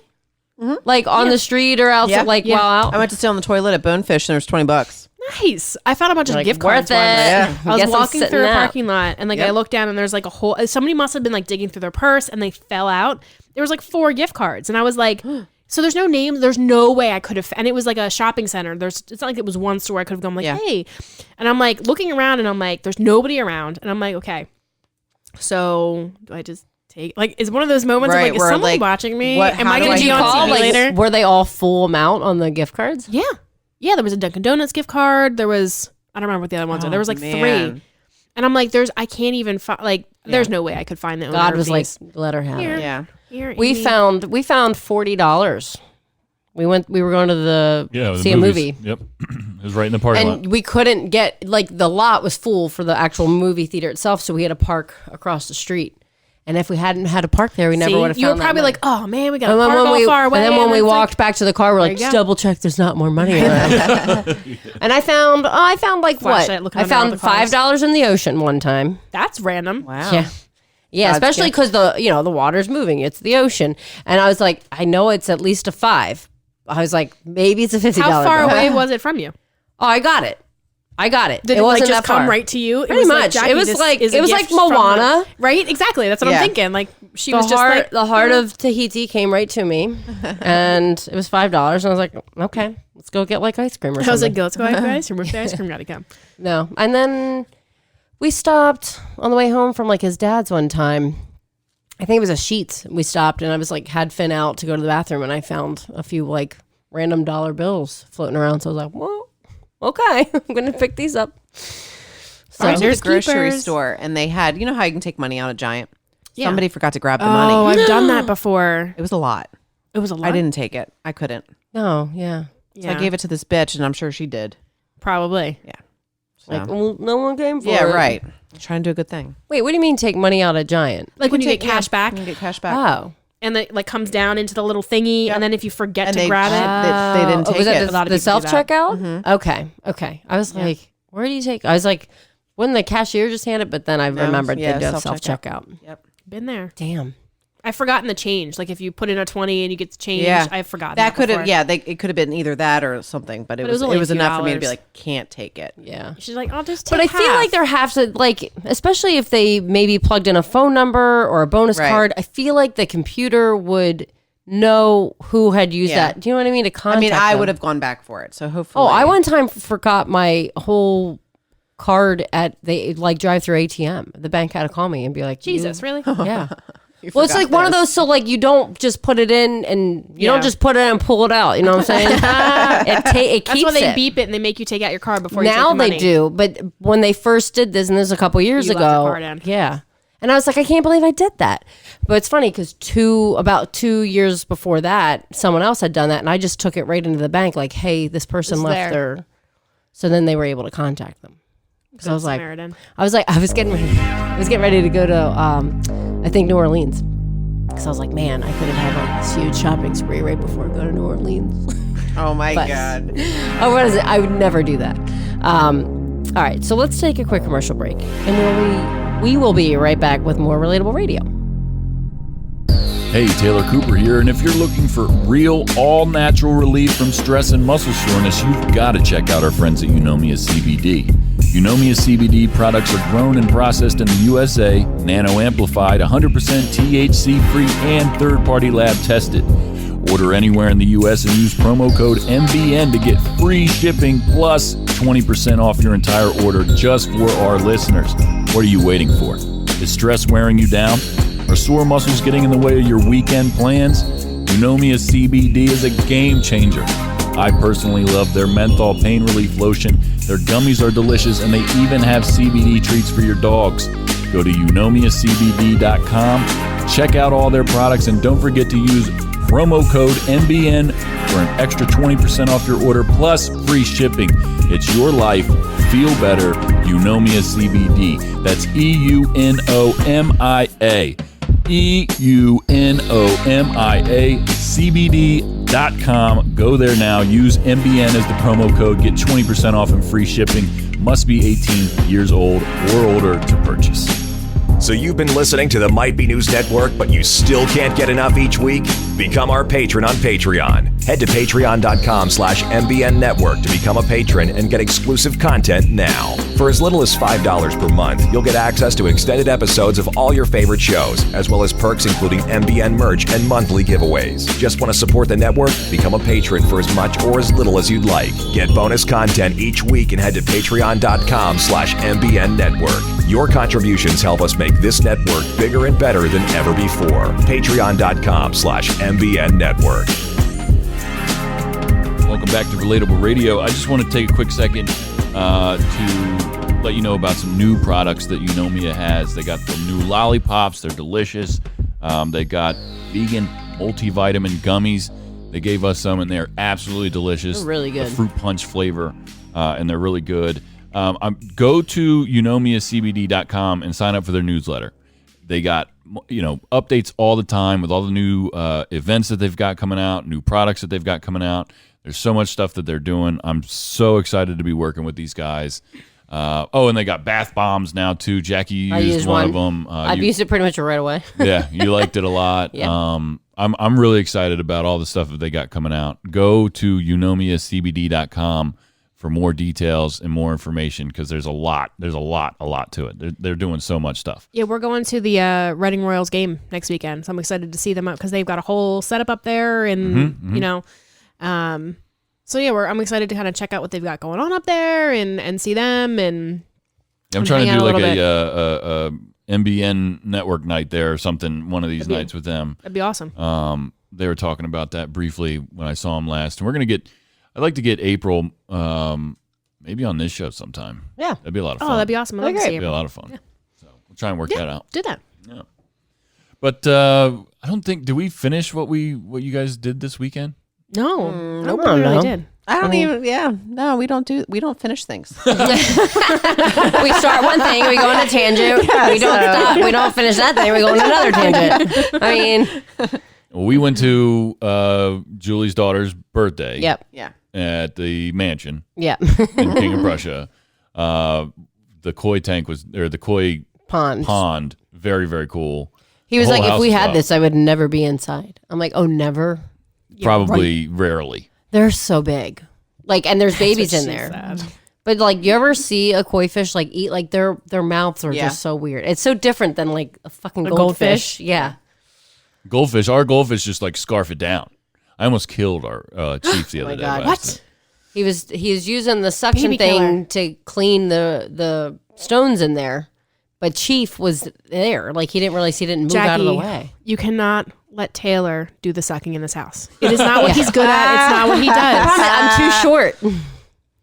Like on the street or outside, Yeah. like Yeah. while out? I went to sit on the toilet at Bonefish and there was $20. Nice. I found a bunch of Like, gift worth cards. it. one day. Yeah. I was Guess I'm walking sitting through a out. parking lot, and like I Yep. looked down, and there's like a whole. Somebody must have been like digging through their purse, and they fell out. There was like 4 gift cards, and I was like, so there's no name. There's no way I could have. And it was like a shopping center. It's not like it was one store I could have gone like, Yeah. hey, and I'm like looking around, and I'm like, there's nobody around, and I'm like, okay, so do I just take like? Is one of those moments of Right, like, is where, someone like, watching me? what- Am how I do going I to be use on it? TV like, later? were they all full amount on the gift cards? Yeah. Yeah, there was a Dunkin' Donuts gift card. There was, I don't remember what the other ones are. There was like 3. man. And I'm like, I can't even find, like, there's no way I could find the owner God of was like, these. let her have Here. it. Yeah. Here, We Amy. found $40. We were going to Yeah, see a movie. Yep, it was right in the parking lot. And we couldn't get, like, the lot was full for the actual movie theater itself, so we had to park across the street. And if we hadn't had to park there, we never See, would have you were found that probably money. like, oh man, we got to And then park all far away. And then when we it's walked like, back to the car, we're like, you just go. double check there's not more money around. And I found like Flashlight what? looking I under all found the cars. $5 in the ocean one time. that's random. Wow. Yeah. Yeah, God's especially gift. because the water's moving. It's the ocean. And I was like, I know it's at least a 5. I was like, maybe it's a $50 How far bill. away was it from you? Oh, I got it. Did it wasn't like just that come far. right to you? It Pretty was like, much. Jackie, It was this like- is a it was gift like from the- Moana. right? Exactly. That's what Yeah. I'm thinking. Like she The was just heart, like the heart of Tahiti came right to me, and it was $5. And I was like, okay, let's go get like ice cream or I was something. like, let's go have ice cream. Where's the ice cream gotta come? No. And then we stopped on the way home from like his dad's one time. I think it was a Sheetz. We stopped and I was like, had Finn out to go to the bathroom, and I found a few like random dollar bills floating around. So I was like, well, okay, I'm going to pick these up. So, I went to the Finders grocery keepers. store and they had, you know how you can take money out of Giant? Yeah. Somebody forgot to grab the Oh, money. I've done that before. It was a lot. It was a lot. I didn't take it. I couldn't. no, yeah. So I gave it to this bitch and I'm sure she did. probably. So. Like, well, no one came for yeah, it. right. Trying to do a good thing. Wait, what do you mean take money out of Giant? Like when you get take- cash yeah, back, You can get cash back. Oh. and it like comes down into the little thingy, and then if you forget And to they- grab it, They didn't take was it. that A lot of the people do that. self-checkout? Okay. I was like, where do you take? I was like, wouldn't the cashier just hand it? But then I remembered yeah, they do have self-checkout. self-checkout. Yep. been there. Damn. I've forgotten the change. Like if you put in a 20 and you get the change, Yeah. I've forgotten That could have, before. yeah, it could have been either that or something, but it was only a few enough for me to be dollars. like, can't take it. Yeah. She's like, I'll just But take I feel like there have to, like, especially if they maybe plugged in a phone number or a bonus Right. card, I feel like the computer would know who had used Yeah. that. Do you know what I mean? To contact I mean, I them. would have gone back for it. So hopefully. Oh, I one time forgot my whole card at the drive-through ATM. The bank had to call me and be like, Jesus, really? Yeah. You Well, it's forgot like one of this. those, so like you don't just put it in and you Yeah. don't just put it in and pull it out. You know what I'm saying? it keeps That's why they it. beep it and they make you take out your card before you take Now the money. they do, but when they first did this, and this was a couple years You left ago, the card in. yeah. And I was like, I can't believe I did that. But it's funny because about 2 years before that, someone else had done that, and I just took it right into the bank, like, hey, this person It's left there. their. So then they were able to contact them. Because I was like, Samaritan. I was getting ready to go to, I think New Orleans. Because I was like, man, I could have had like this huge shopping spree right before I go to New Orleans. Oh my But- God. Oh, what is it? I would never do that. All right, so let's take a quick commercial break, and we will be right back with more Relatable Radio. Hey, Taylor Cooper here, and if you're looking for real, all-natural relief from stress and muscle soreness, you've got to check out our friends at Eunomia CBD. Eunomia CBD products are grown and processed in the USA, nano-amplified, 100% THC-free, and third-party lab tested. Order anywhere in the U.S. and use promo code MBN to get free shipping plus 20% off your entire order just for our listeners. What are you waiting for? Is stress wearing you down? Are sore muscles getting in the way of your weekend plans? Eunomia CBD is a game changer. I personally love their menthol pain relief lotion. Their gummies are delicious, and they even have CBD treats for your dogs. Go to eunomiacbd.com, check out all their products, and don't forget to use promo code MBN for an extra 20% off your order plus free shipping. It's your life. Feel better. Eunomia CBD. That's EUNOMIA. EUNOMIA CBD.com. Go there now. Use MBN as the promo code. Get 20% off and free shipping. Must be 18 years old or older to purchase. So you've been listening to the Might Be News Network, but you still can't get enough each week? Become our patron on Patreon. Head to patreon.com/MBN Network to become a patron and get exclusive content now. For as little as $5 per month, you'll get access to extended episodes of all your favorite shows, as well as perks including MBN merch and monthly giveaways. Just want to support the network? Become a patron for as much or as little as you'd like. Get bonus content each week and head to patreon.com/MBN Network. Your contributions help us make this network bigger and better than ever before. Patreon.com/MBN Network. Welcome back to Relatable Radio. I just want to take a quick second to let you know about some new products that Eunomia has. They got the new lollipops. They're delicious. They got vegan multivitamin gummies. They gave us some, and they're absolutely delicious. They're really good. The fruit punch flavor, and they're really good. Go to eunomiacbd.com and sign up for their newsletter. They got updates all the time with all the new events that they've got coming out, new products that they've got coming out. There's so much stuff that they're doing. I'm so excited to be working with these guys. And they got bath bombs now too. Jackie used one of them. I've used it pretty much right away. Yeah, you liked it a lot. Yeah. I'm really excited about all the stuff that they got coming out. Go to eunomiacbd.com for more details and more information because there's a lot to it. They're doing so much stuff. Yeah, we're going to the Reading Royals game next weekend, so I'm excited to see them up because they've got a whole setup up there, and so yeah, I'm excited to kind of check out what they've got going on up there and see them and. I'm trying to hang do out like a a MBN network night there or something one of these nights with them. That'd be awesome. They were talking about that briefly when I saw them last, and I'd like to get April maybe on this show sometime. Yeah. That'd be a lot of fun. Oh, that'd be awesome. I'd love to see That'd be a you. lot of fun. So we'll try and work that out. Do that. Yeah. But I don't think, did we finish what you guys did this weekend? No, I nope, don't we really know. did. I don't even. Yeah, no, we don't finish things. We start one thing, we go on a tangent. We don't stop. We don't finish that thing. We go on another tangent. I mean, Well, we went to Julie's daughter's birthday. yep, Yeah. At the mansion yep. in King of Prussia. The koi tank the koi pond, very, very cool. He was The like, whole if we house is had up. this, I would never be inside. I'm like, oh, never. Probably rarely. They're so big. Like, and there's babies in there. But like, you ever see a koi fish like eat? Like their mouths are Yeah. just so weird. It's so different than like a fucking A goldfish. goldfish? Yeah. Goldfish. Our goldfish just like scarf it down. I almost killed our Chief the other day. God. by What? accident. He was using the suction Baby thing to clean the stones in there, but Chief was there. Like he didn't realize he didn't move out of the way. You cannot let Taylor do the sucking in this house. It is not what he's good at. It's not what he does. I'm too short.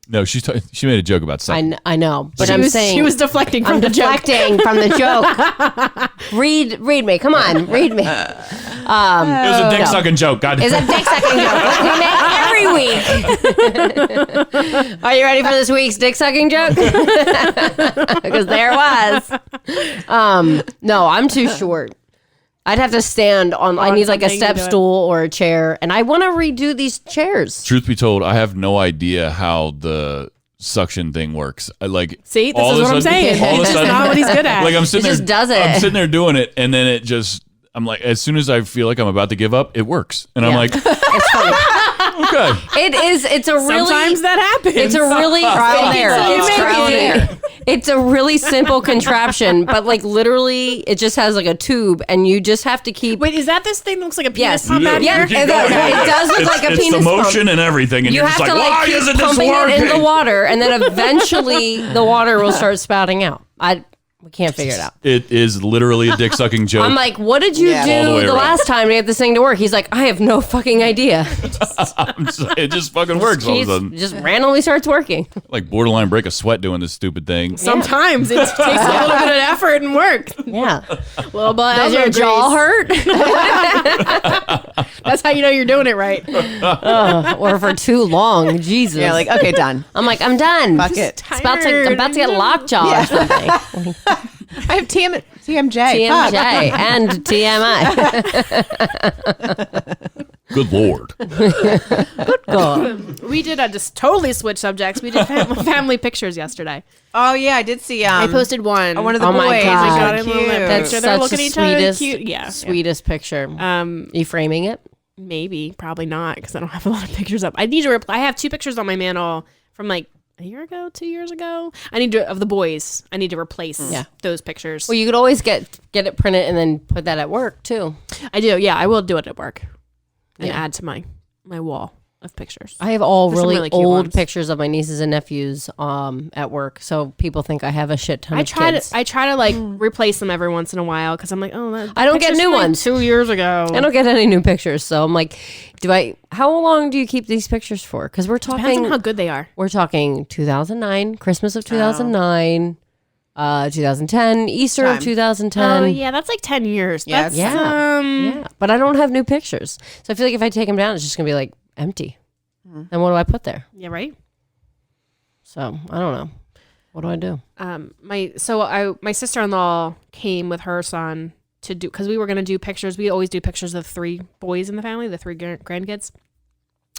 No, she made a joke about something. I know, but She I'm was- saying she was deflecting from I'm the joke. deflecting from the joke. Read me. Come on, read me. It was a dick sucking joke. God. It's a dick sucking joke like we make every week. Are you ready for this week's dick sucking joke? Because there was. No, I'm too short. I'd have to stand on. I need like a something to step do it. stool or a chair, and I want to redo these chairs. Truth be told, I have no idea how the suction thing works. I like. See, this all is of a what I'm sudden- saying. all of a It's just sudden- not what he's good at. Like I'm sitting He there, just does it. I'm sitting there doing it, and then it just. I'm like, as soon as I feel like I'm about to give up, it works, and I'm Yeah. like, It's funny. okay. It is. It's a really. Sometimes that happens. It's a really Trial and error. It's It's trial and error. It's a really simple contraption, but like literally, it just has like a tube, and you just have to keep. Wait, is that this thing that looks like a penis Yes. pump out Yeah. here? It does look like a It's penis the pump. motion and everything, and You you're have just to like, why like keep isn't this pumping working? it in the water, and then eventually the water will start spouting out. We can't figure it out. It is literally a dick sucking joke. I'm like, what did you Yeah. All the do way the around. last time to get this thing to work? He's like, I have no fucking idea. It just fucking works all of a He sudden. just randomly starts working. Like borderline break a sweat doing this stupid thing. Sometimes it takes a little bit of effort and work. Yeah. Little bit. Does your jaw hurt? That's how you know you're doing it right. Or for too long? Jesus. Yeah, like, okay, done. I'm like, I'm done. Fuck it. It's about to, I'm about to get lockjaw or something. I have TMJ. TMJ Fuck. and TMI. Good lord. God. We did just totally switch subjects. We did family pictures yesterday. Oh yeah, I did see. I posted one. one of the Oh my boys. God. I got Really him on that cute. That's picture. They're such looking the at each other. sweetest, Cute. Yeah. sweetest picture. You framing it? Maybe, probably not, because I don't have a lot of pictures up. I need to. I have 2 pictures on my mantle from like a year ago, 2 years ago. I need to of the boys. I need to replace those pictures. Well, you could always get it printed and then put that at work too. I do. Yeah, I will do it at work and Yeah. add to my wall of pictures. I have all There's some really, really cute old ones. pictures of my nieces and nephews at work, so people think I have a shit ton of kids. I try to like replace them every once in a while because I'm like, oh, that I don't get picture's new from, like, ones. 2 years ago. I don't get any new pictures, so I'm like, how long do you keep these pictures for? Because we're Depends talking on how good they are. We're talking 2009, Christmas of 2009, 2010, Easter of Time. 2010. Oh yeah, that's like 10 years. Yeah, That's, Yeah. Yeah, but I don't have new pictures. So I feel like if I take them down, it's just going to be like empty. And what do I put there? yeah, right. So I don't know. What do I do? My sister-in-law came with her son to do, because we were going to do pictures. We always do pictures of 3 boys in the family, the 3 grandkids.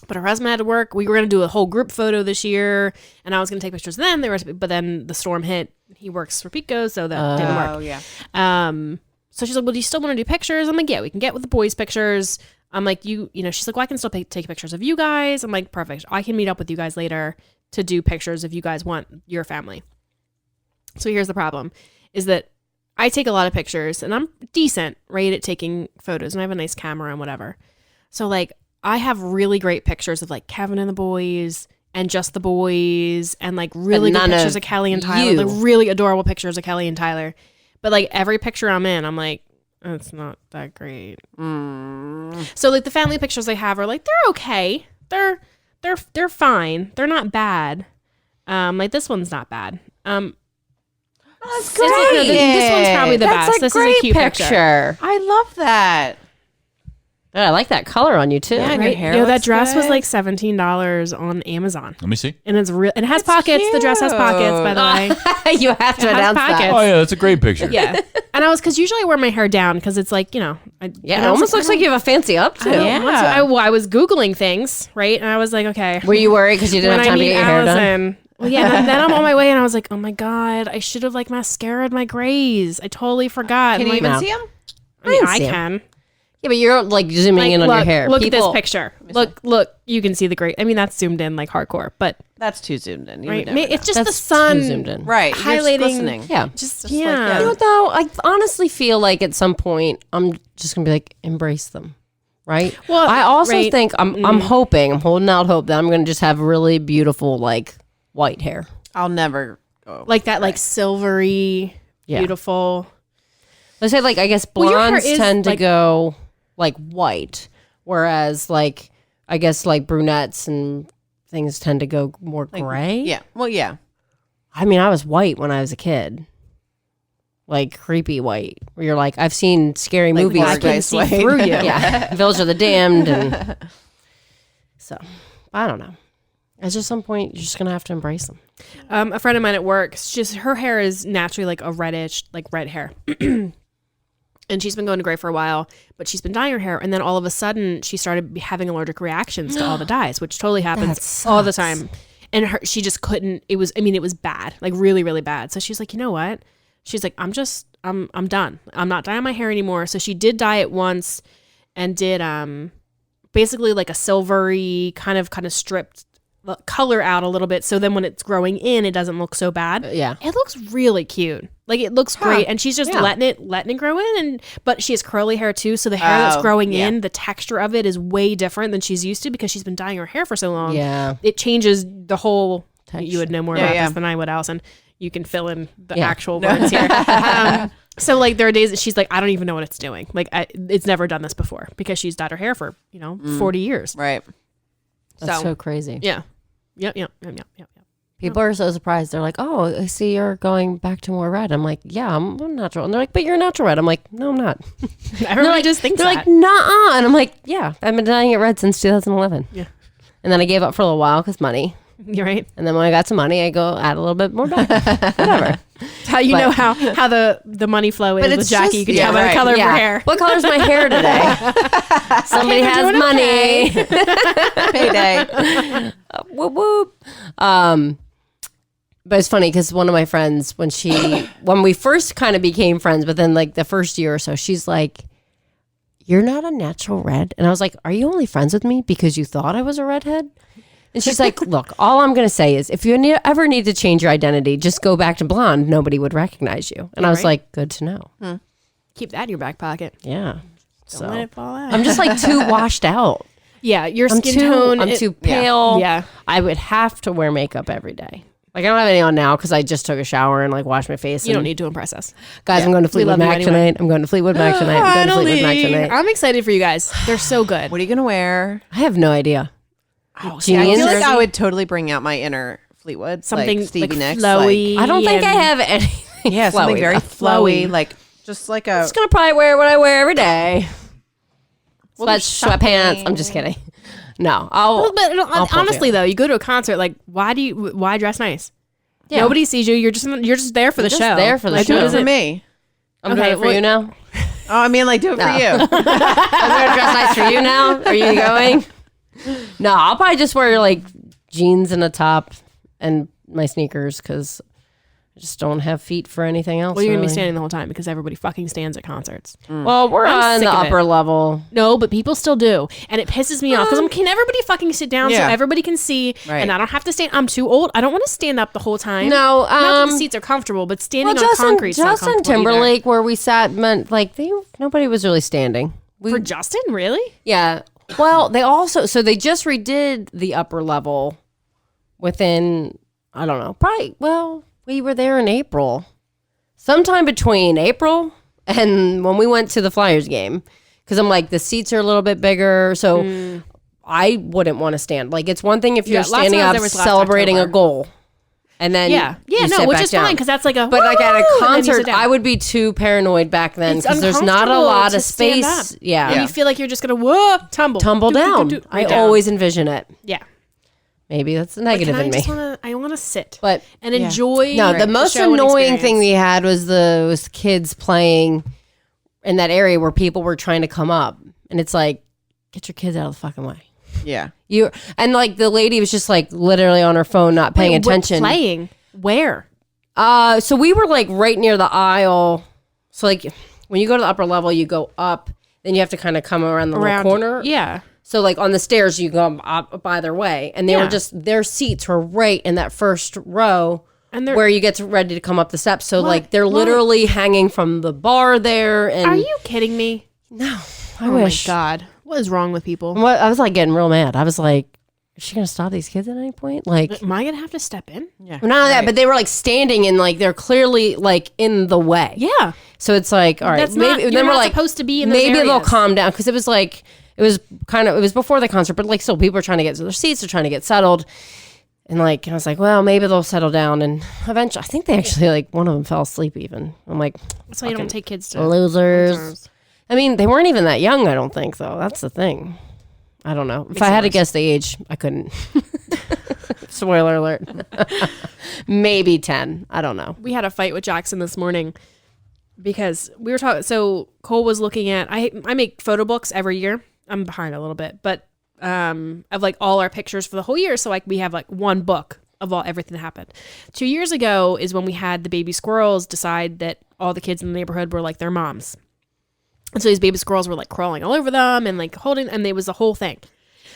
But her husband had to work. We were going to do a whole group photo this year, and I was going to take pictures of them. But then the storm hit. He works for Pico, so that didn't work. Oh yeah. So she's like, well, do you still want to do pictures? I'm like, yeah, we can get with the boys' pictures. I'm like, you know, she's like, well, I can still take pictures of you guys. I'm like, perfect. I can meet up with you guys later to do pictures if you guys want your family. So here's the problem is that I take a lot of pictures and I'm decent, right, at taking photos, and I have a nice camera and whatever. So like I have really great pictures of like Kevin and the boys and just the boys and like really good none pictures of of Kelly and Tyler, you. like really adorable pictures of Kelly and Tyler. But like every picture I'm in, I'm like, it's not that great. So like the family pictures I have are like, they're okay. They're fine. They're not bad. Like this one's not bad. That's This one's probably the That's best. a This great is a cute picture. I love that. I like that color on you too. Yeah, and your hair You know, that looks dress was good. like $17 on Amazon, Let me see. and it's real. And it has pockets. The dress has pockets, by the way. You have to It has announce that. pockets. Oh yeah, that's a great picture. Yeah, and because usually I wear my hair down because it's like, you know, Yeah, it almost looks like you have a fancy updo. I was Googling things, right, and I was like, okay, Were you worried because you didn't have time to get your hair done? Well, yeah, and then I'm on my way, and I was like, oh my god, I should have like mascaraed my grays. I totally forgot. Can And, you like, even see them? I mean, can I see 'em. can. Yeah, but you're like zooming in on your hair. Look at this picture. Look, you can see the gray. I mean, that's zoomed in like hardcore, but That's too zoomed in. You right, would never it's know. just the sun zoomed in. right. You're just highlighting. glistening. Yeah. Just like, yeah. You know what though? I honestly feel like at some point I'm just gonna be like, embrace them, right? Well, I also right. think I'm hoping, I'm holding out hope that I'm gonna just have really beautiful like white hair. I'll never go. Like that, like silvery, Yeah. beautiful. Let's say like I guess Well, your hair blondes is, tend to like- go like white, whereas like I guess like brunettes and things tend to go more gray. Yeah. Well, yeah. I mean, I was white when I was a kid. Like creepy white, where you're like, I've seen scary movies. Black I can Ice see White. through you. Yeah, Village of the Damned, and so I don't know. It's just some point you're just gonna have to embrace them. A friend of mine at work, her hair is naturally like a reddish, like red hair. And she's been going to gray for a while, but she's been dyeing her hair. And then all of a sudden she started having allergic reactions to all the dyes, which totally happens all the time. And she just couldn't, it was bad, like really, really bad. So she's like, you know what? She's like, I'm done. I'm not dyeing my hair anymore. So she did dye it once and did, basically like a silvery kind of stripped color out a little bit, so then when it's growing in, it doesn't look so bad. Yeah. It looks really cute. Like it looks great, and she's just letting it grow in. But she has curly hair too, so the hair that's growing in, the texture of it is way different than she's used to because she's been dyeing her hair for so long. Yeah. It changes the whole. Texture. You would know more about this than I would, Allison. You can fill in the Yeah. actual words here. So like there are days that she's like, I don't even know what it's doing. Like it's never done this before because she's dyed her hair for 40 years. Right. That's so crazy. Yeah. Yep. People are so surprised. They're like, "Oh, I see you're going back to more red." I'm like, "Yeah, I'm natural." And they're like, "But you're natural red." I'm like, "No, I'm not." Everybody just thinks they're that. like, "Nuh-uh," and I'm like, "Yeah, I've been dyeing it red since 2011." Yeah. And then I gave up for a little while because money. You're right. And then when I got some money, I go add a little bit more back. Whatever. It's how you know how the money flow is with Jackie. You can tell by the color of her hair. What color's my hair today? Somebody has money. Payday. Whoop whoop. But it's funny because one of my friends, when we first kind of became friends, but then like the first year or so, she's like, "You're not a natural red," and I was like, "Are you only friends with me because you thought I was a redhead?" And she's like, "Look, all I'm going to say is if you ever need to change your identity, just go back to blonde. Nobody would recognize you." And I was like, "Good to know." Keep that in your back pocket. Yeah. Don't let it fall out. I'm just like too washed out. Yeah, your skin tone. I'm too pale. Yeah. I would have to wear makeup every day. Like I don't have any on now because I just took a shower and like washed my face. You don't need to impress us. Guys, I'm going to Fleetwood love you Mac anyway. tonight. I'm going to Fleetwood Mac tonight. I'm going to Fleetwood Mac tonight. I'm excited for you guys. They're so good. What are you gonna wear? I have no idea. Oh, See, I feel Jeans? like I would totally bring out my inner Fleetwood, Something like Stevie like Nicks, flowy. I don't think I and- have anything. yeah, something flowy, very though. flowy, like just like I'm a. just going to probably wear what I wear every day. Well, there's Sweatpants. something- I'm just kidding. No. I'll Well, but I'll pull honestly, together. though, you go to a concert. Like, why dress nice? Yeah. Nobody sees you. You're just there for the just show. there for the Like, show. what Do it is for it? me. I'm Okay, doing it for well- you now. Oh, I mean, like do it for No. you. I'm going to dress nice for you now. Are you going? No, I'll probably just wear like jeans and a top and my sneakers because I just don't have feet for anything else. Well, you're gonna be really. standing the whole time because everybody fucking stands at concerts. Well, we're I'm on sick the of it. upper level. No, but people still do, and it pisses me off because can everybody fucking sit down so Yeah. everybody can see, Right. and I don't have to stand. I'm too old. I don't want to stand up the whole time. No, Not that the seats are comfortable, but standing on concrete. Justin Timberlake, where we sat, meant like nobody was really standing. For Justin, really? Yeah. Well, they just redid the upper level within, I don't know, probably, well, we were there in April. Sometime between April and when we went to the Flyers game. Because I'm like, the seats are a little bit bigger. So I wouldn't want to stand. Like, it's one thing if you're Yeah, last time standing I was up there was last celebrating a October. goal. And then Yeah, you no, sit which back is down. fine because that's like a. But like at a "Woo!" and then you concert, sit down. I would be too paranoid back then It's because there's not a uncomfortable lot to of stand space. up. Yeah. And you feel like you're just gonna tumble Tumble Do, do, do, down. do, I right down. always envision it. Yeah. Maybe that's the negative in me. I want to sit But and enjoy. no, the most show and annoying thing experience. we had was the kids playing in that area where people were trying to come up, and it's like, get your kids out of the fucking way. Yeah. And like the lady was just like literally on her phone, not paying Wait, what attention. Playing where? So we were like right near the aisle. So like when you go to the upper level, you go up, then you have to kind of come around the little corner. Yeah. So like on the stairs, you go up either way, and they were just their seats were right in that first row, and where you get ready to come up the steps. So like they're literally hanging from the bar there. And are you kidding me? No, I wish. My God, what is wrong with people? I was like getting real mad. I was like, is she gonna stop these kids at any point? Like, am I gonna have to step in? Yeah, not only that, but they were like standing and like they're clearly like in the way. Yeah. So it's like, all right, That's maybe not, then we're not like supposed to be in those maybe areas. they'll calm down because it was like. It was before the concert, but like still people are trying to get to their seats, they're trying to get settled. And like I was like, well, maybe they'll settle down, and eventually I think they actually like one of them fell asleep even. I'm like, that's why you don't take kids to losers. I mean, they weren't even that young, I don't think, though. That's the thing. I don't know. If I had to guess the age, I couldn't. Spoiler alert. Maybe 10. I don't know. We had a fight with Jackson this morning because we were talking. So Cole was looking at, I make photo books every year. I'm behind a little bit, but of like all our pictures for the whole year. So like we have like one book of everything that happened. 2 years ago is when we had the baby squirrels decide that all the kids in the neighborhood were like their moms. And so these baby squirrels were like crawling all over them and like holding, and it was the whole thing.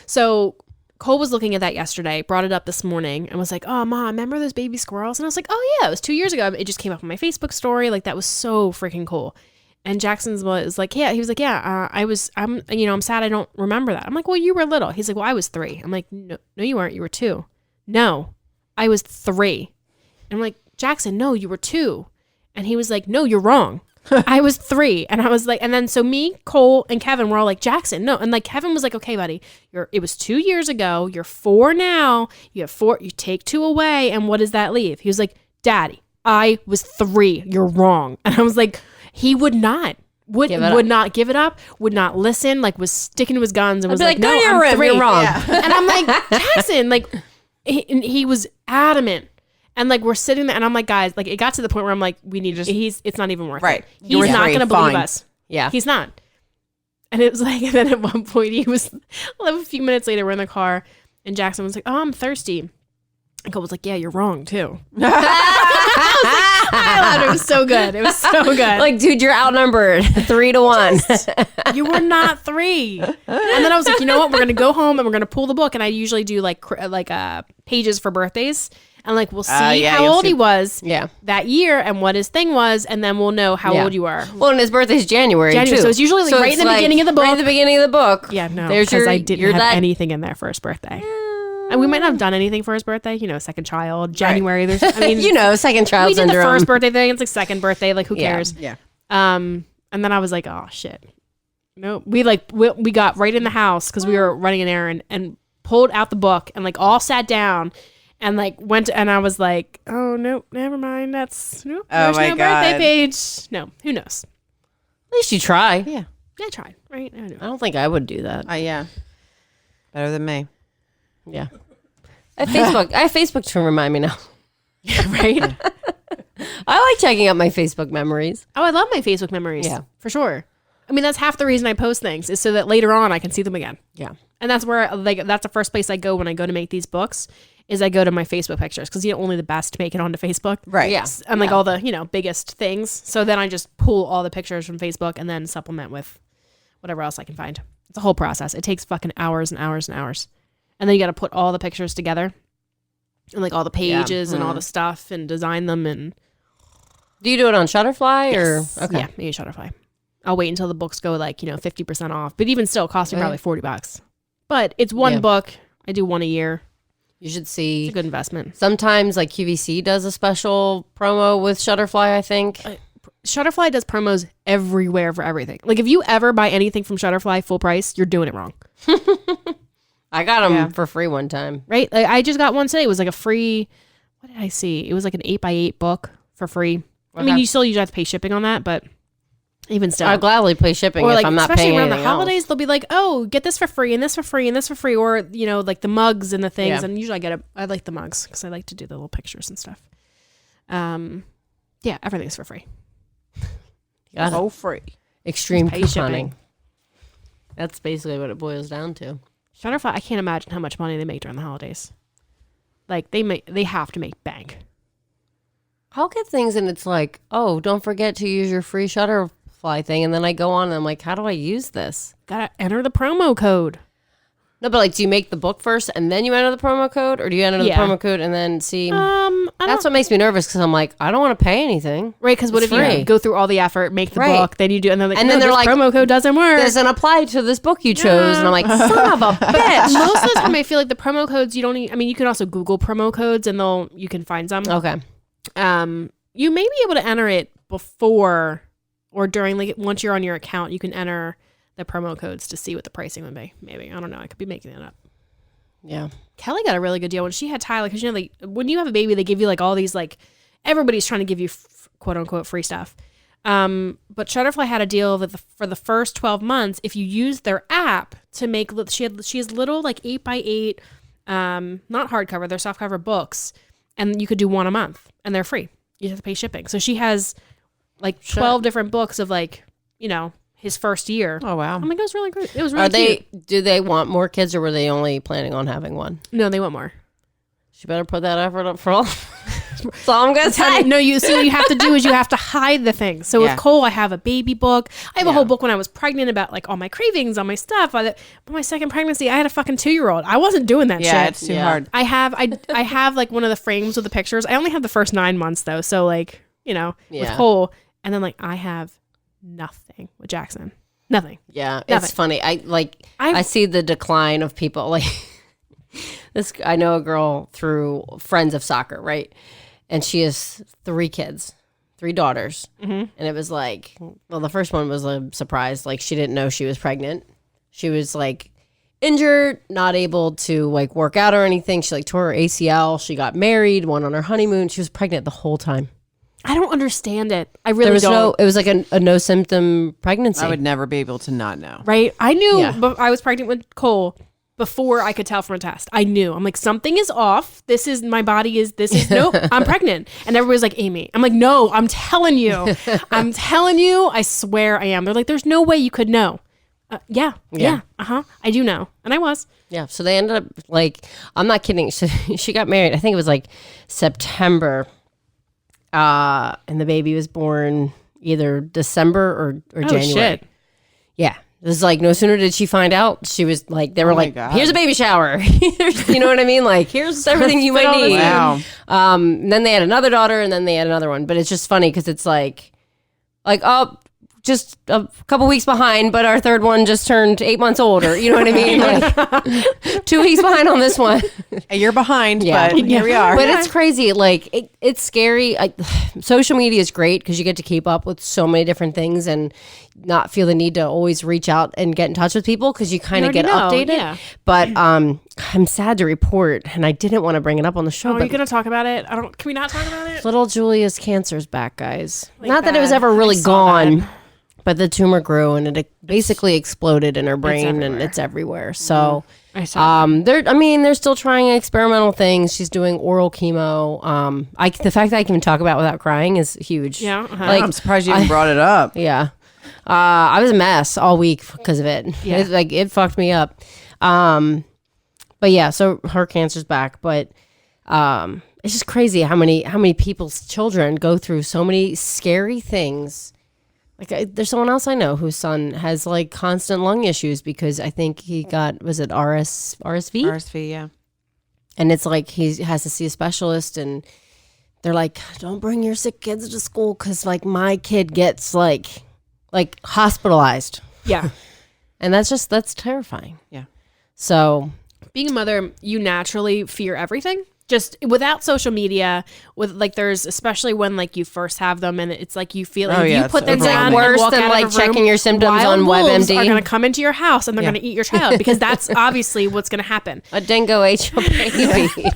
So Cole was looking at that yesterday, brought it up this morning, and was like, oh, Mom, remember those baby squirrels? And I was like, oh, yeah, it was 2 years ago. It just came up on my Facebook story. Like, that was so freaking cool. And Jackson's was like, yeah. He was like, yeah, I'm sad I don't remember that. I'm like, well, you were little. He's like, well, I was 3. I'm like, no, you weren't. You were 2. No, I was 3. And I'm like, Jackson, no, you were 2. And he was like, no, you're wrong. I was 3. And I was like, and then so me, Cole, and Kevin were all like, Jackson, no. And like Kevin was like, okay, buddy, it was 2 years ago. You're 4 now. You have 4. You take 2 away. And what does that leave? He was like, Daddy, I was 3. You're wrong. And I was like, he would not not give it up, would not listen, like was sticking to his guns and was like, no, I'm 3. You're wrong. Yeah. And I'm like, Jackson, like he was adamant. And like we're sitting there and I'm like, guys, like it got to the point where I'm like, we need to it's not even worth it. He's not going to believe us. Yeah. He's not. And it was like, and then at one point a few minutes later, we're in the car and Jackson was like, oh, I'm thirsty. And Cole was like, yeah, you're wrong too. I laughed. It was so good. It was so good. Like, dude, you're outnumbered 3-1. You were not 3. And then I was like, you know what? We're going to go home and we're going to pull the book. And I usually do like pages for birthdays. And like, we'll see how old he was that year and what his thing was. And then we'll know how old you are. Well, and his birthday's January too. So it's usually like right in the beginning of the book. Right at the beginning of the book. Yeah, no, because I didn't have anything in there for his birthday. And we might not have done anything for his birthday, second child, January. There's, second child we syndrome. did the first birthday thing. It's like second birthday. Like, who cares? Yeah. And then I was like, oh shit. No, we got right in the house because we were running an errand and pulled out the book and like all sat down and like went and I was like, oh no, never mind. There's no birthday page. No, who knows? At least you try. Yeah, I tried. Right? I don't think I would do that. Yeah. Better than me. Yeah. I have Facebook to remind me now. Yeah, right? I like checking out my Facebook memories. Oh, I love my Facebook memories. Yeah. For sure. I mean, that's half the reason I post things is so that later on I can see them again. Yeah. And that's where that's the first place I go when I go to make these books is I go to my Facebook pictures because only the best make it onto Facebook. Right. Yeah. And like all the, biggest things. So then I just pull all the pictures from Facebook and then supplement with whatever else I can find. It's a whole process. It takes fucking hours and hours and hours. And then you got to put all the pictures together and like all the pages and all the stuff and design them. And do you do it on Shutterfly or? Okay. Yeah, maybe Shutterfly. I'll wait until the books go like, 50% off, but even still costing probably $40. But it's one book. I do one a year. You should see. It's a good investment. Sometimes like QVC does a special promo with Shutterfly, I think. Shutterfly does promos everywhere for everything. Like if you ever buy anything from Shutterfly full price, you're doing it wrong. I got them for free one time. Right? Like, I just got one today. It was like a free, what did I see? It was like an 8x8 book for free. Okay. I mean, you still usually have to pay shipping on that, but even still. I'll gladly pay shipping if I'm not paying especially around the anything holidays, else. they'll be like, oh, get this for free and this for free and this for free. Or, like the mugs and the things. Yeah. And usually I like the mugs because I like to do the little pictures and stuff. Yeah, everything's for free. So free. Extreme couponing. That's basically what it boils down to. Shutterfly, I can't imagine how much money they make during the holidays. Like they have to make bank. I'll get things and it's like, oh, don't forget to use your free Shutterfly Shutterfly thing, and then I go on and I'm like, how do I use this? Gotta enter the promo code. No, but like, do you make the book first and then you enter the promo code, or do you enter the promo code and then see? That's what makes me nervous because I'm like, I don't want to pay anything, right? Because what if you go through all the effort, make the book, then you do, and then they're like, promo code doesn't work. Doesn't apply to this book you chose, and I'm like, son of a bitch. Most of the time, I feel like the promo codes you don't need. I mean, you can also Google promo codes, and you can find some. Okay. You may be able to enter it before or during, like once you're on your account, you can enter the promo codes to see what the pricing would be. Maybe, I don't know. I could be making it up. Yeah. Kelly got a really good deal when she had Tyler, because like when you have a baby, they give you like all these, like everybody's trying to give you quote unquote free stuff. But Shutterfly had a deal that for the first 12 months, if you use their app to make, she has little like 8x8, not hardcover, they're softcover books, and you could do one a month and they're free. You have to pay shipping. So she has like 12 different books of like, his first year. Oh, wow. I'm like, it was really great. It was really cute. Do they want more kids, or were they only planning on having one? No, they want more. She better put that effort up for all. That's all I'm going to say. No, you see what you have to do is you have to hide the things. So with Cole, I have a baby book. I have a whole book when I was pregnant about like all my cravings, all my stuff. But my second pregnancy, I had a fucking 2-year-old. I wasn't doing that shit. Yeah, it's too hard. I have like one of the frames with the pictures. I only have the first 9 months though. So like, with Cole, and then like I have nothing with Jackson. Nothing. Yeah, it's funny. I see the decline of people like this. I know a girl through friends of soccer, right? And she has 3 kids, 3 daughters. Mm-hmm. And it was like, well, the first one was a surprise. Like, she didn't know she was pregnant. She was like injured, not able to like work out or anything. She like tore her ACL. She got married, went on her honeymoon. She was pregnant the whole time. I don't understand it. I really don't. It was like a no symptom pregnancy. I would never be able to not know. Right? I knew but I was pregnant with Cole before I could tell from a test. I knew. I'm like, something is off. My body is no, I'm pregnant. And everybody's like, Amy. I'm like, no, I'm telling you. I swear I am. They're like, there's no way you could know. Yeah. I do know. And I was. Yeah. So they ended up like, I'm not kidding. She got married. I think it was like September. And the baby was born either December or January. Shit. Yeah. It was like, no sooner did she find out, she was like, they were like, here's a baby shower. You know what I mean? Like, here's everything you might need. Wow. Then they had another daughter, and then they had another one. But it's just funny because it's like, oh, just a couple weeks behind, but our third one just turned 8 months older. You know what I mean? Like 2 weeks behind on this one. You're behind, but here we are. But it's crazy. Like it's scary. Social media is great because you get to keep up with so many different things and not feel the need to always reach out and get in touch with people because you kind of get updated. Yeah. But I'm sad to report, and I didn't want to bring it up on the show. Are you going to talk about it? Can we not talk about it? Little Julia's cancer's back, guys. Like not that it was ever really gone. But the tumor grew and it basically exploded in her brain and it's everywhere. So, they're still trying experimental things. She's doing oral chemo. The fact that I can even talk about it without crying is huge. Yeah. Like, I'm surprised you even brought it up. Yeah. I was a mess all week because of it. Yeah. It fucked me up. But yeah, so her cancer's back, but, it's just crazy how many people's children go through so many scary things. Like there's someone else I know whose son has like constant lung issues because I think he got, was it RSV? RSV, yeah. And it's like he has to see a specialist and they're like, don't bring your sick kids to school because like my kid gets like hospitalized. Yeah. And that's terrifying. Yeah. So being a mother, you naturally fear everything. Just without social media, with like there's especially when like you first have them and it's like you feel like you put them down worse and than like checking your symptoms on WebMD. Are going to come into your house and they're going to eat your child because that's obviously what's going to happen. A dingo ate your baby.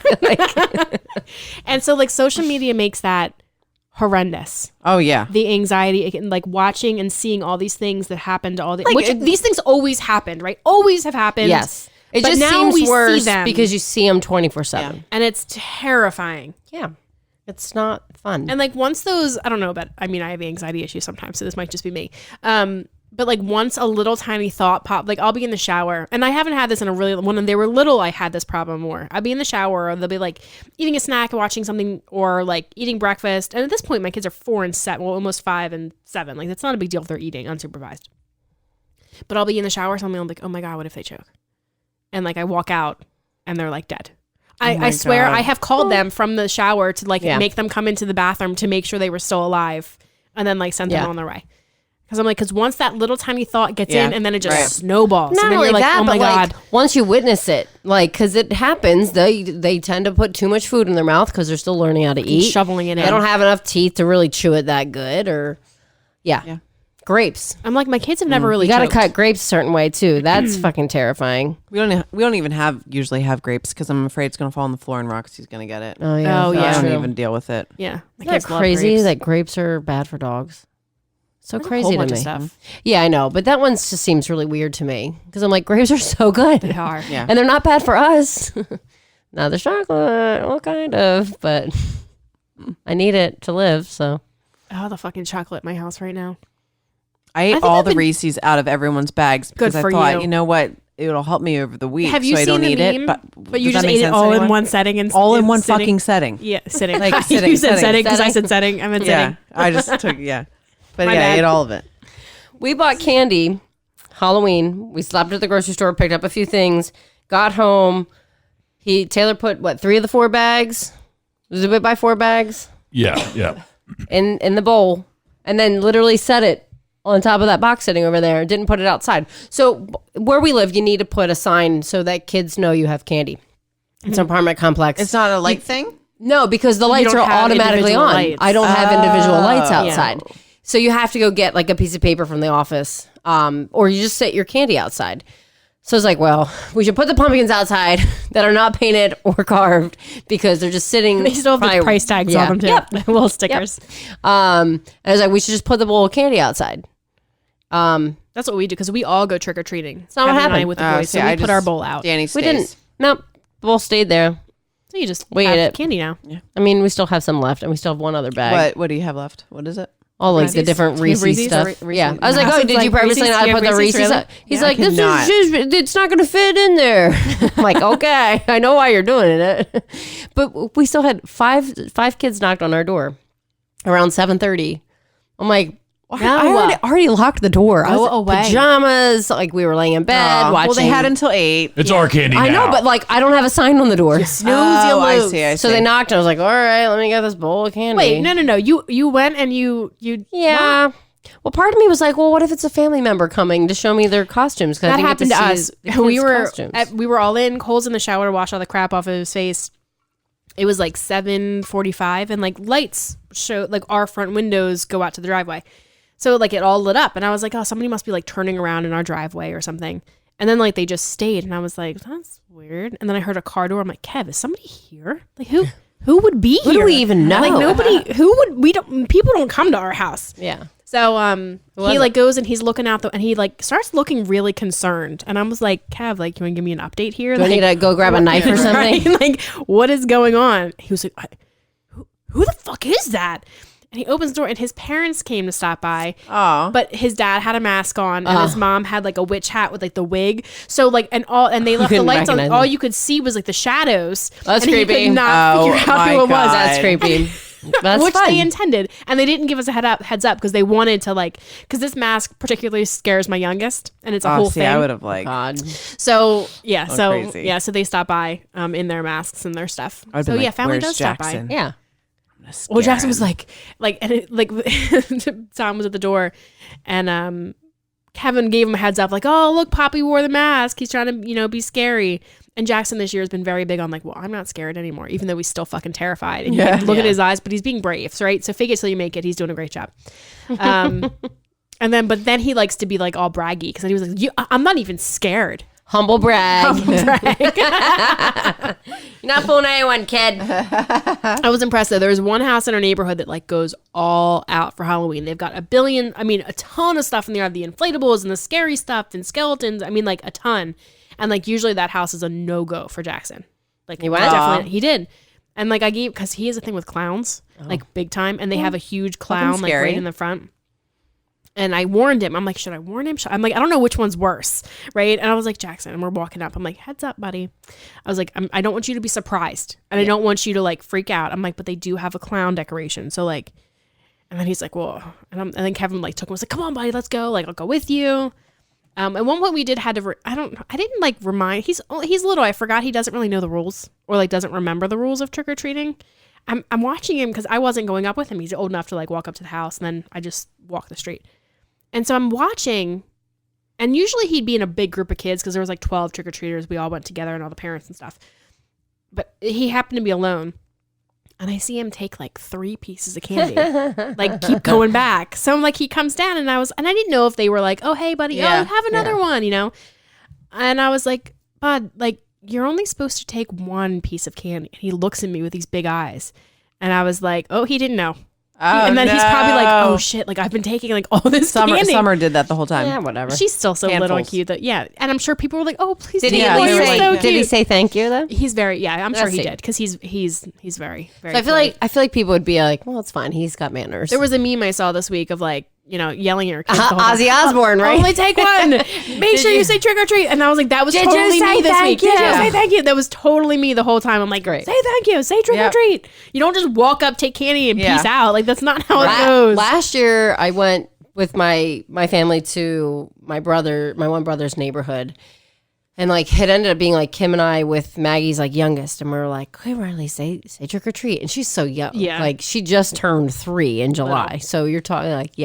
And so like social media makes that horrendous. Oh yeah, the anxiety, like watching and seeing all these things that happen to all the these things always happened, right? Always have happened. Yes. It just seems worse because you see them 24/7. Yeah. And it's terrifying. Yeah. It's not fun. And like once those, I don't know, but I mean, I have anxiety issues sometimes, so this might just be me. But like once a little tiny thought pop, like I'll be in the shower, and I haven't had this in a really, when they were little, I had this problem more. I'd be in the shower, or they'll be like eating a snack, watching something, or like eating breakfast. And at this point, my kids are 4 and 7, well, almost 5 and 7. Like that's not a big deal if they're eating unsupervised. But I'll be in the shower, something, I'm like, oh my God, what if they choke? And like I walk out and they're like dead. I swear I have called them from the shower to like make them come into the bathroom to make sure they were still alive, and then like send them on their way. Because I'm like, because once that little tiny thought gets in, and then it just snowballs. Not and then only you're like, that, oh my but God. like once you witness it, like because it happens, they tend to put too much food in their mouth because they're still learning how to eat, shoveling it in. They don't have enough teeth to really chew it that good, or grapes. I'm like, my kids have never really. You got to choked. cut grapes a certain way too. That's fucking terrifying. We don't even usually have grapes because I'm afraid it's gonna fall on the floor and Roxy's gonna get it. Oh yeah, Oh, So yeah. I don't True. even deal with it. Yeah, my Isn't that kids love crazy grapes. that grapes are bad for dogs? So There's a crazy whole to bunch me. of stuff. Yeah, I know, but that one just seems really weird to me because I'm like, grapes are so good. They are. Yeah. And they're not bad for us. Now there's chocolate, well, kind of, but I need it to live. So Oh, the fucking chocolate at my house right now. I ate think all I've the been- Reese's out of everyone's bags because for I thought, you. you know what, it'll help me over the week. Have you so I seen don't the eat meme? it. But you does just that make ate it sense to all in anyone? one setting and all in and one sitting. fucking setting. Yeah, sitting. Like you sitting, said setting because I Setting. said setting. I meant Yeah, sitting. I just took but My yeah, I bad. ate all of it. we bought candy Halloween. We stopped at the grocery store, picked up a few things, got home. Taylor put 3 of the 4 bags. Was it by 4 bags Yeah. in the bowl, and then literally set it on top of that box sitting over there. Didn't put it outside. So where we live, you need to put a sign so that kids know you have candy. It's an apartment complex. It's not a light thing? No, because the lights don't are have automatically individual on. lights. I don't have individual lights outside. Yeah. So you have to go get like a piece of paper from the office, or you just set your candy outside. So it's like, well, we should put the pumpkins outside that are not painted or carved because they're just sitting. They still have the price tags on them too. Yep. Little stickers. And I was like, we should just put the bowl of candy outside. That's what we do because we all go trick or treating. That's not what happened. with the boys. So we put our bowl out. Danny We stays. didn't. Nope. The bowl stayed there. So you just We have ate it. candy now. I mean, we still have some left, and we still have one other bag. What do you have left? What is it? All like the Reese's? different Reese's, Reese's? stuff. Reese's. Yeah, I was like, House oh, is did like you purposely Reese's? not You have put the Reese's, Reese's? really? He's Yeah, like, I this cannot. is just, it's not going to fit in there. I'm like, okay, I know why you're doing it, but we still had five kids knocked on our door around 7:30. I'm like, I already locked the door. I Go was away. pajamas, like we were laying in bed watching. Well, they had until 8. It's our candy now. I know, but like I don't have a sign on the door. Snooze, you I lose. see. So they knocked, and I was like, all right, let me get this bowl of candy. Wait, no. You went and you. Yeah. Well, part of me was like, well, what if it's a family member coming to show me their costumes? 'Cause I That didn't get happened to see us. the kids' We were all in. Cole's in the shower to wash all the crap off of his face. It was like 7:45, and like lights show, like our front windows go out to the driveway, so like it all lit up, and I was like, oh, somebody must be like turning around in our driveway or something. And then like they just stayed, and I was like, that's weird. And then I heard a car door. I'm like, Kev, is somebody here? Like who would be Who here? do we even know? Like nobody. People don't come to our house. Yeah. So was he it? like goes and he's looking out and he like starts looking really concerned, and I was like, Kev, like, can you give me an update here? Do I Like, need to go grab a knife or something? right? Like, what is going on? He was like, who the fuck is that? And he opens the door, and his parents came to stop by. Oh. But his dad had a mask on, and his mom had like a witch hat with like the wig. So like, and they left the couldn't lights on. recognize All them. you could see was like the shadows. That's and creepy. He could not Oh, figure out my who it was. God. That's creepy. That's Which fun. they intended, and they didn't give us a heads up because they wanted to like, because this mask particularly scares my youngest, and it's a whole thing. I would have like. God. So yeah, crazy. so they stopped by in their masks and their stuff. I'd So been yeah, like, family "Where's does Jackson?" stop by. Yeah. Well, Jackson was like, and it, like Tom was at the door, and Kevin gave him a heads up, like, oh look, Poppy wore the mask. He's trying to be scary. And Jackson this year has been very big on like, well, I'm not scared anymore, even though he's still fucking terrified. And you can look at his eyes, but he's being brave, right? So fake it till you make it. He's doing a great job. But then he likes to be like all braggy because he was like, I'm not even scared. Humble brag. You're not fooling anyone, kid. I was impressed though. There's one house in our neighborhood that like goes all out for Halloween. They've got a ton of stuff in there. The inflatables and the scary stuff and skeletons. I mean, like a ton. And like usually that house is a no-go for Jackson. Like He went? definitely, he did. And like because he has a thing with clowns, like big time. And they have a huge clown like scary. right in the front. And I warned him. I'm like, should I warn him? I'm like, I don't know which one's worse, right? And I was like, Jackson, and we're walking up. I'm like, heads up, buddy. I was like, I don't want you to be surprised. And I don't want you to like freak out. I'm like, but they do have a clown decoration. So like, and then he's like, well, and then Kevin like took him, was like, come on, buddy, let's go. Like, I'll go with you. At one point we did had to, I didn't like remind, he's little. I forgot he doesn't really know the rules or like doesn't remember the rules of trick-or-treating. I'm watching him because I wasn't going up with him. He's old enough to like walk up to the house and then I just walk the street. And so I'm watching, and usually he'd be in a big group of kids because there was like 12 trick-or-treaters. We all went together and all the parents and stuff. But he happened to be alone. And I see him take like 3 pieces of candy, like keep going back. So I'm like, he comes down and I didn't know if they were like, oh, hey, buddy, have another one, you know? And I was like, bud, like, you're only supposed to take 1 piece of candy. And he looks at me with these big eyes. And I was like, oh, he didn't know. Oh, and then he's probably like, oh shit, like I've been taking like all this candy. Summer did that the whole time. Yeah, whatever. She's still so little and cute. Yeah. And I'm sure people were like, oh, please Did take he it. at least You're say, so did he cute. say thank you though? He's very, I'm sure he see. did because he's very, very So I feel like people would be like, well, it's fine. He's got manners. There was a meme I saw this week of like, you know, yelling at your kids. the whole time. Ozzy Osbourne, right? Only take one. Make sure you say trick or treat. And I was like, that was Did totally you say me this thank week. Did you you? say thank you? That was totally me the whole time. I'm like, Great. say thank you. Say trick or treat. You don't just walk up, take candy, and peace out. Like that's not how it goes. Last year, I went with my family to my one brother's neighborhood. And like it ended up being like Kim and I with Maggie's like youngest, and we were like, "Hey Riley, say trick or treat," and she's so young, like she just turned 3 in July. So you're talking like,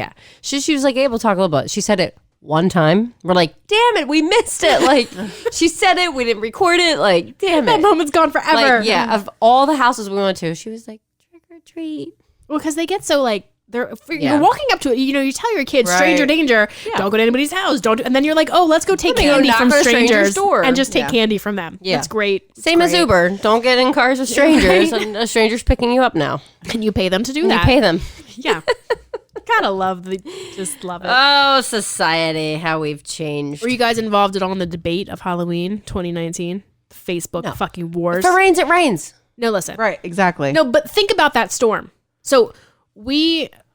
she was like able to talk a little bit. She said it one time. We're like, "Damn it, we missed it!" Like she said it, we didn't record it. Like, damn it, that moment's gone forever. Like, of all the houses we went to, she was like, "Trick or treat." Well, because they get so like. You're walking up to it, you know, you tell your kids, stranger danger, don't go to anybody's house, and then you're like, oh, let's go take candy from strangers and just take candy from them. Yeah. It's great. Same as Uber. Don't get in cars with strangers and a stranger's picking you up now. And you pay them to do that. You pay them. Yeah. Gotta love it. Oh, society, how we've changed. Were you guys involved at all in the debate of Halloween 2019? Facebook fucking wars. If it rains, it rains. No, listen. Right, exactly. No, but think about that storm. So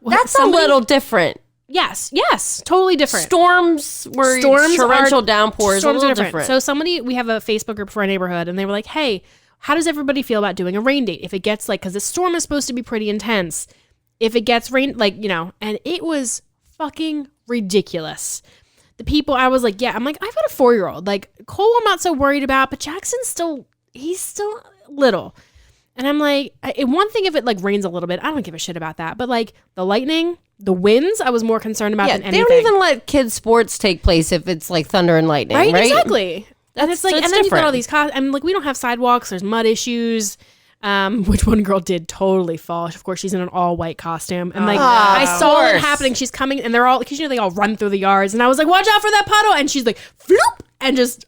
that's a little different. Yes, totally different. Storms torrential downpours. Storms a little are different. So we have a Facebook group for our neighborhood, and they were like, "Hey, how does everybody feel about doing a rain date if it gets like because the storm is supposed to be pretty intense? If it gets rain, like you know, and it was fucking ridiculous." The people, I was like, I'm like, I've got a 4-year-old. Like Cole, I'm not so worried about, but Jackson's he's still little. And I'm like, one thing if it like rains a little bit, I don't give a shit about that. But like the lightning, the winds, I was more concerned about than anything. They don't even let kids' sports take place if it's like thunder and lightning, right? Exactly. And it's like, and then you've got all these I'm like, we don't have sidewalks. There's mud issues. Which one girl did totally fall. Of course, she's in an all white costume, and like I saw it happening. She's coming, and they're all because they all run through the yards, and I was like, watch out for that puddle, and she's like, floop, and just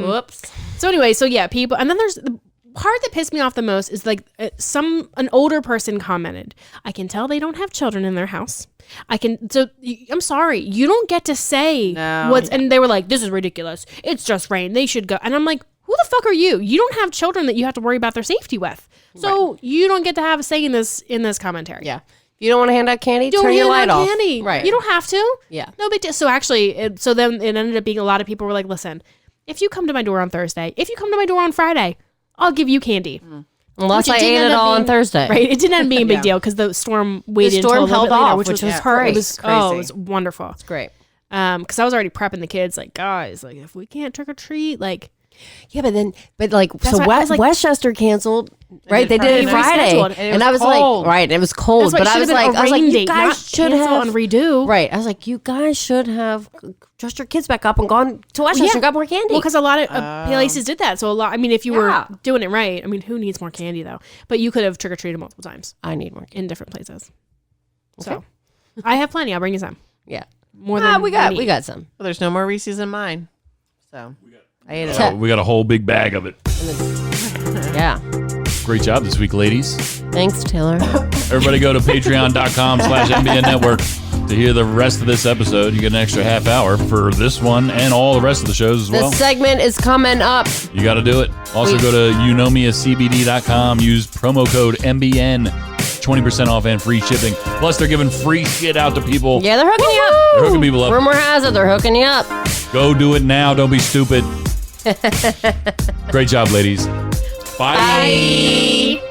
whoops. So anyway, people, and then there's the part that pissed me off the most is like an older person commented, I can tell they don't have children in their house. I'm sorry, you don't get to say and they were like, this is ridiculous. It's just rain. They should go. And I'm like, who the fuck are you? You don't have children that you have to worry about their safety with. So you don't get to have a say in this commentary. Yeah. If you don't want to hand out candy, turn your light off. Candy. Right. You don't have to. Yeah. No big deal. So actually, then it ended up being a lot of people were like, listen, if you come to my door on Thursday, if you come to my door on Friday, I'll give you candy. Unless I ate it all on Thursday. Right. It didn't end up being a big deal because the storm waited until a little held bit later, off, which was great. It was crazy. It was wonderful. It's great. Because I was already prepping the kids, like, guys, like, if we can't trick or treat, like. Yeah, Westchester canceled, right? They did it Friday. And I was like, right, it was cold. But I was like, you guys should have. And redo. Right. I was like, you guys should have dressed your kids back up and gone to Westchester and got more candy. Well, because a lot of places did that. So if you were doing it right, who needs more candy though? But you could have trick or treated multiple times. I need more candy. In different places. Okay. So I have plenty. I'll bring you some. Yeah. More than we got some. Well, there's no more Reese's in mine. So I ate it all. We got a whole big bag of it. Yeah. Great job this week, ladies. Thanks, Taylor. Everybody go to patreon.com/MBN Network to hear the rest of this episode. You get an extra half hour for this one and all the rest of the shows as well. This segment is coming up. You got to do it. Also go to youknowmeascbd.com. Use promo code MBN. 20% off and free shipping. Plus, they're giving free shit out to people. Yeah, they're hooking you up. They're hooking people up. Rumor has it they're hooking you up. Go do it now. Don't be stupid. Great job, ladies. Bye. Bye.